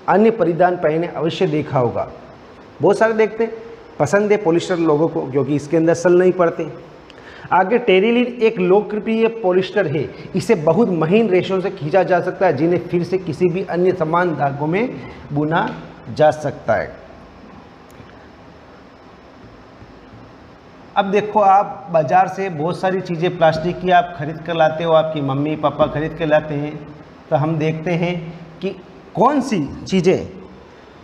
Speaker 5: अन्य परिधान पहने अवश्य देखा होगा। बहुत सारे देखते हैं, पसंद है पॉलिस्टर लोगों को, क्योंकि इसके अंदर सल नहीं पड़ते। आगे टेरिलिन एक लोकप्रिय पॉलिस्टर है। इसे बहुत महीन रेशों से खींचा जा सकता है, जिन्हें फिर से किसी भी अन्य समान धागों में बुना जा सकता है। अब देखो, आप बाज़ार से बहुत सारी चीज़ें प्लास्टिक की आप खरीद कर लाते हो, आपकी मम्मी पापा खरीद कर लाते हैं। तो हम देखते हैं कि कौन सी चीज़ें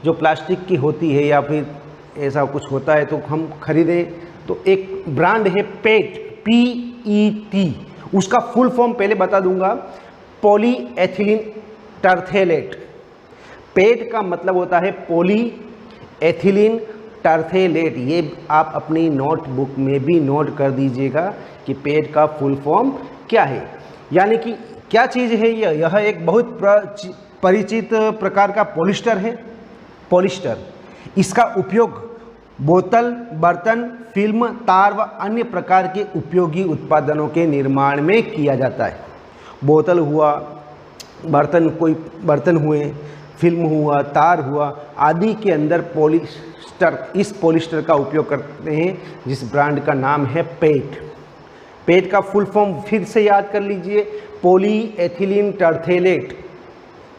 Speaker 5: जो प्लास्टिक की होती है या फिर ऐसा कुछ होता है तो हम खरीदें। तो एक ब्रांड है पेट, PET, उसका फुल फॉर्म पहले बता दूंगा, पॉलीएथिलीन टरथेलेट। पेट का मतलब होता है पॉलीएथिलीन टरथेलेट। ये आप अपनी नोटबुक में भी नोट कर दीजिएगा कि पेट का फुल फॉर्म क्या है। यानी कि क्या चीज़ है यह एक बहुत परिचित प्रकार का पॉलिस्टर है। पॉलिस्टर, इसका उपयोग बोतल, बर्तन, फिल्म, तार व अन्य प्रकार के उपयोगी उत्पादनों के निर्माण में किया जाता है। बोतल हुआ, बर्तन, कोई बर्तन हुए, फिल्म हुआ, तार हुआ आदि के अंदर पॉलिस्टर, इस पॉलिस्टर का उपयोग करते हैं, जिस ब्रांड का नाम है पेट। पेट का फुल फॉर्म फिर से याद कर लीजिए, पॉलीएथिलीन टरथेलेट।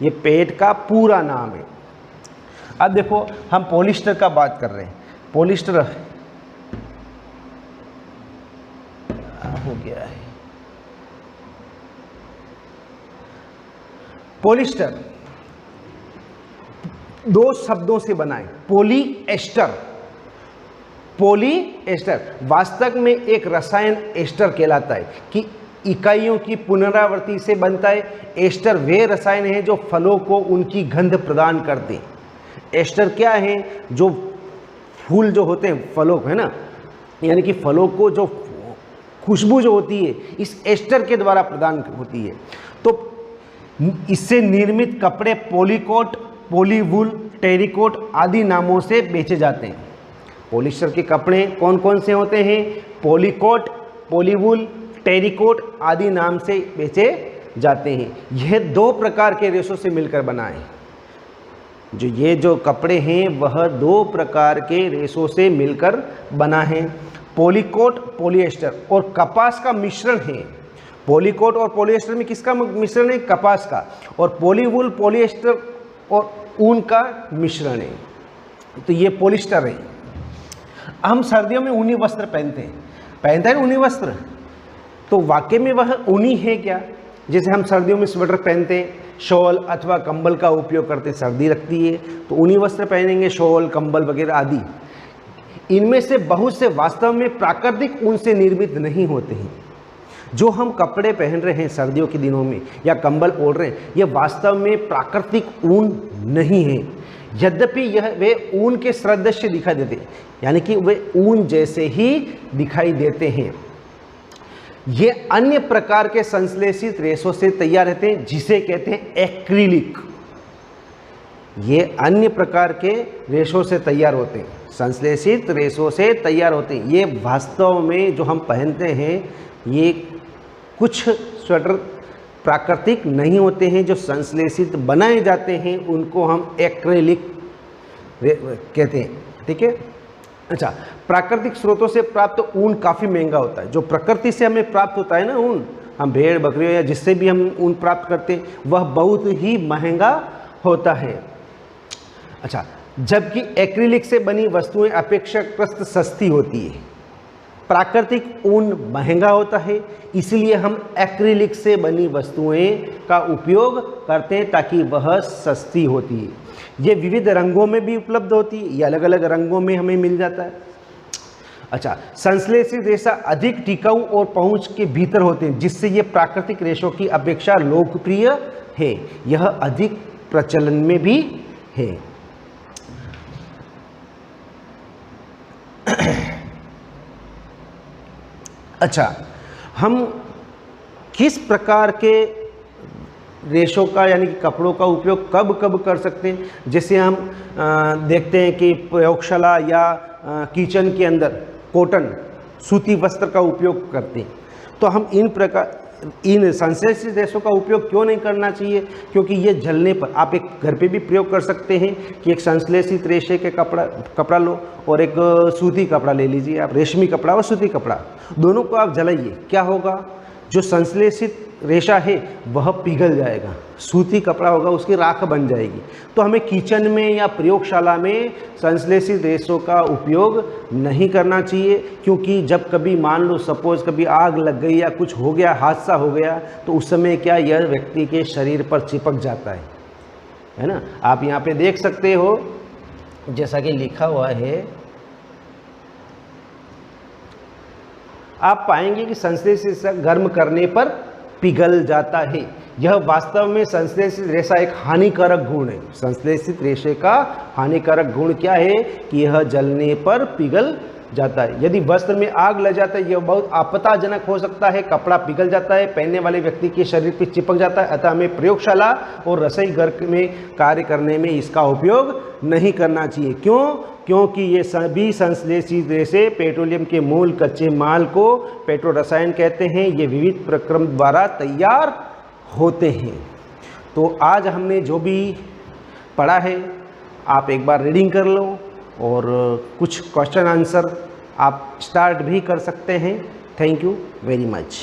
Speaker 5: ये पेट का पूरा नाम है। अब देखो, हम पॉलिस्टर का बात कर रहे हैं। पॉलिस्टर हो गया है। पॉलिस्टर दो शब्दों से बनाए, पॉलीएस्टर। पॉलीएस्टर वास्तव में एक रसायन एस्टर कहलाता है कि इकाइयों की पुनरावृत्ति से बनता है। एस्टर वे रसायन हैं जो फलों को उनकी गंध प्रदान करते हैं। एस्टर क्या है? जो फूल जो होते हैं फलों को, है ना, यानी कि फलों को जो खुशबू जो होती है इस एस्टर के द्वारा प्रदान होती है। तो इससे निर्मित कपड़े पॉलीकोट, पॉलीवूल, टेरिकोट आदि नामों से बेचे जाते हैं। पॉलिस्टर के कपड़े कौन कौन से होते हैं? पॉलीकोट, पॉलीवूल, टेरिकोट आदि नाम से बेचे जाते हैं। यह दो प्रकार के रेशों से मिलकर बना है। ये जो कपड़े हैं वह दो प्रकार के रेशों से मिलकर बना है। पॉलीकोट, पॉलिएस्टर और कपास का मिश्रण है। पॉलीकोट और पॉलिएस्टर में किसका मिश्रण है? कपास का। और पॉलीवूल, पॉलिएस्टर और ऊन का मिश्रण है। तो ये पॉलिस्टर है। हम सर्दियों में ऊनी वस्त्र पहनते हैं, पहनते हैं ऊनी वस्त्र, तो वाकई में वह ऊनी है क्या? जैसे हम सर्दियों में स्वेटर पहनते हैं, शॉल अथवा कंबल का उपयोग करते हैं, सर्दी लगती है तो ऊनी वस्त्र पहनेंगे, शॉल, कंबल वगैरह आदि। इनमें से बहुत से वास्तव में प्राकृतिक ऊन से निर्मित नहीं होते हैं। जो हम कपड़े पहन रहे हैं सर्दियों के दिनों में या कंबल ओढ़ रहे हैं, यह वास्तव में प्राकृतिक ऊन नहीं है। यद्यपि यह वे ऊन के सदृश दिखाई देते हैं, यानी कि वे ऊन जैसे ही दिखाई देते हैं। ये अन्य प्रकार के संश्लेषित रेशों से तैयार रहते हैं, जिसे कहते हैं एक्रिलिक। ये अन्य प्रकार के रेशों से तैयार होते हैं, संश्लेषित रेशों से तैयार होते हैं। ये वास्तव में जो हम पहनते हैं, ये कुछ स्वेटर प्राकृतिक नहीं होते हैं, जो संश्लेषित बनाए जाते हैं उनको हम एक्रिलिक कहते हैं। ठीक है। अच्छा, प्राकृतिक स्रोतों से प्राप्त ऊन काफ़ी महंगा होता है। जो प्रकृति से हमें प्राप्त होता है ना ऊन, हम भेड़ बकरियों या जिससे भी हम ऊन प्राप्त करते हैं, वह बहुत ही महंगा होता है। अच्छा, जबकि एक्रिलिक से बनी वस्तुएं अपेक्षाकृत सस्ती होती है। प्राकृतिक ऊन महंगा होता है, इसलिए हम एक्रिलिक से बनी वस्तुएं का उपयोग करते हैं ताकि वह सस्ती होती है। ये विविध रंगों में भी उपलब्ध होती है, ये अलग अलग रंगों में हमें मिल जाता है। अच्छा, संश्लेषित रेशा अधिक टिकाऊ और पहुंच के भीतर होते हैं, जिससे ये प्राकृतिक रेशों की अपेक्षा लोकप्रिय है। यह अधिक प्रचलन में भी है। अच्छा, हम किस प्रकार के रेशों का यानी कि कपड़ों का उपयोग कब कब कर सकते हैं? जैसे हम देखते हैं कि प्रयोगशाला या किचन के अंदर कॉटन, सूती वस्त्र का उपयोग करते हैं, तो हम इन संश्लेषित रेशों का उपयोग क्यों नहीं करना चाहिए? क्योंकि ये जलने पर, आप एक घर पे भी प्रयोग कर सकते हैं कि एक संश्लेषित रेशे के कपड़ा लो और एक सूती कपड़ा ले लीजिए आप, रेशमी कपड़ा और सूती कपड़ा, दोनों को आप जलाइए। क्या होगा? जो संश्लेषित रेशा है वह पिघल जाएगा, सूती कपड़ा होगा उसकी राख बन जाएगी। तो हमें किचन में या प्रयोगशाला में संश्लेषित रेशों का उपयोग नहीं करना चाहिए, क्योंकि जब कभी मान लो सपोज कभी आग लग गई या कुछ हो गया, हादसा हो गया, तो उस समय क्या यह व्यक्ति के शरीर पर चिपक जाता है ना। आप यहाँ पे देख सकते हो जैसा कि लिखा हुआ है, आप पाएंगे कि संश्लेषित रेशा गर्म करने पर पिघल जाता है। यह वास्तव में संश्लेषित रेशा एक हानिकारक गुण है। संश्लेषित रेशे का हानिकारक गुण क्या है कि यह जलने पर पिघल जाता है। यदि वस्त्र में आग लग जाता है, यह बहुत आपत्तिजनक हो सकता है, कपड़ा पिघल जाता है, पहनने वाले व्यक्ति के शरीर पर चिपक जाता है। अतः हमें प्रयोगशाला और रसोई घर में कार्य करने में इसका उपयोग नहीं करना चाहिए। क्यों? क्योंकि ये सभी संश्लेषित रेशे पेट्रोलियम के मूल कच्चे माल को पेट्रो रसायन कहते हैं, ये विविध प्रक्रम द्वारा तैयार होते हैं। तो आज हमने जो भी पढ़ा है आप एक बार रीडिंग कर लो और कुछ क्वेश्चन आंसर आप स्टार्ट भी कर सकते हैं। Thank you very much.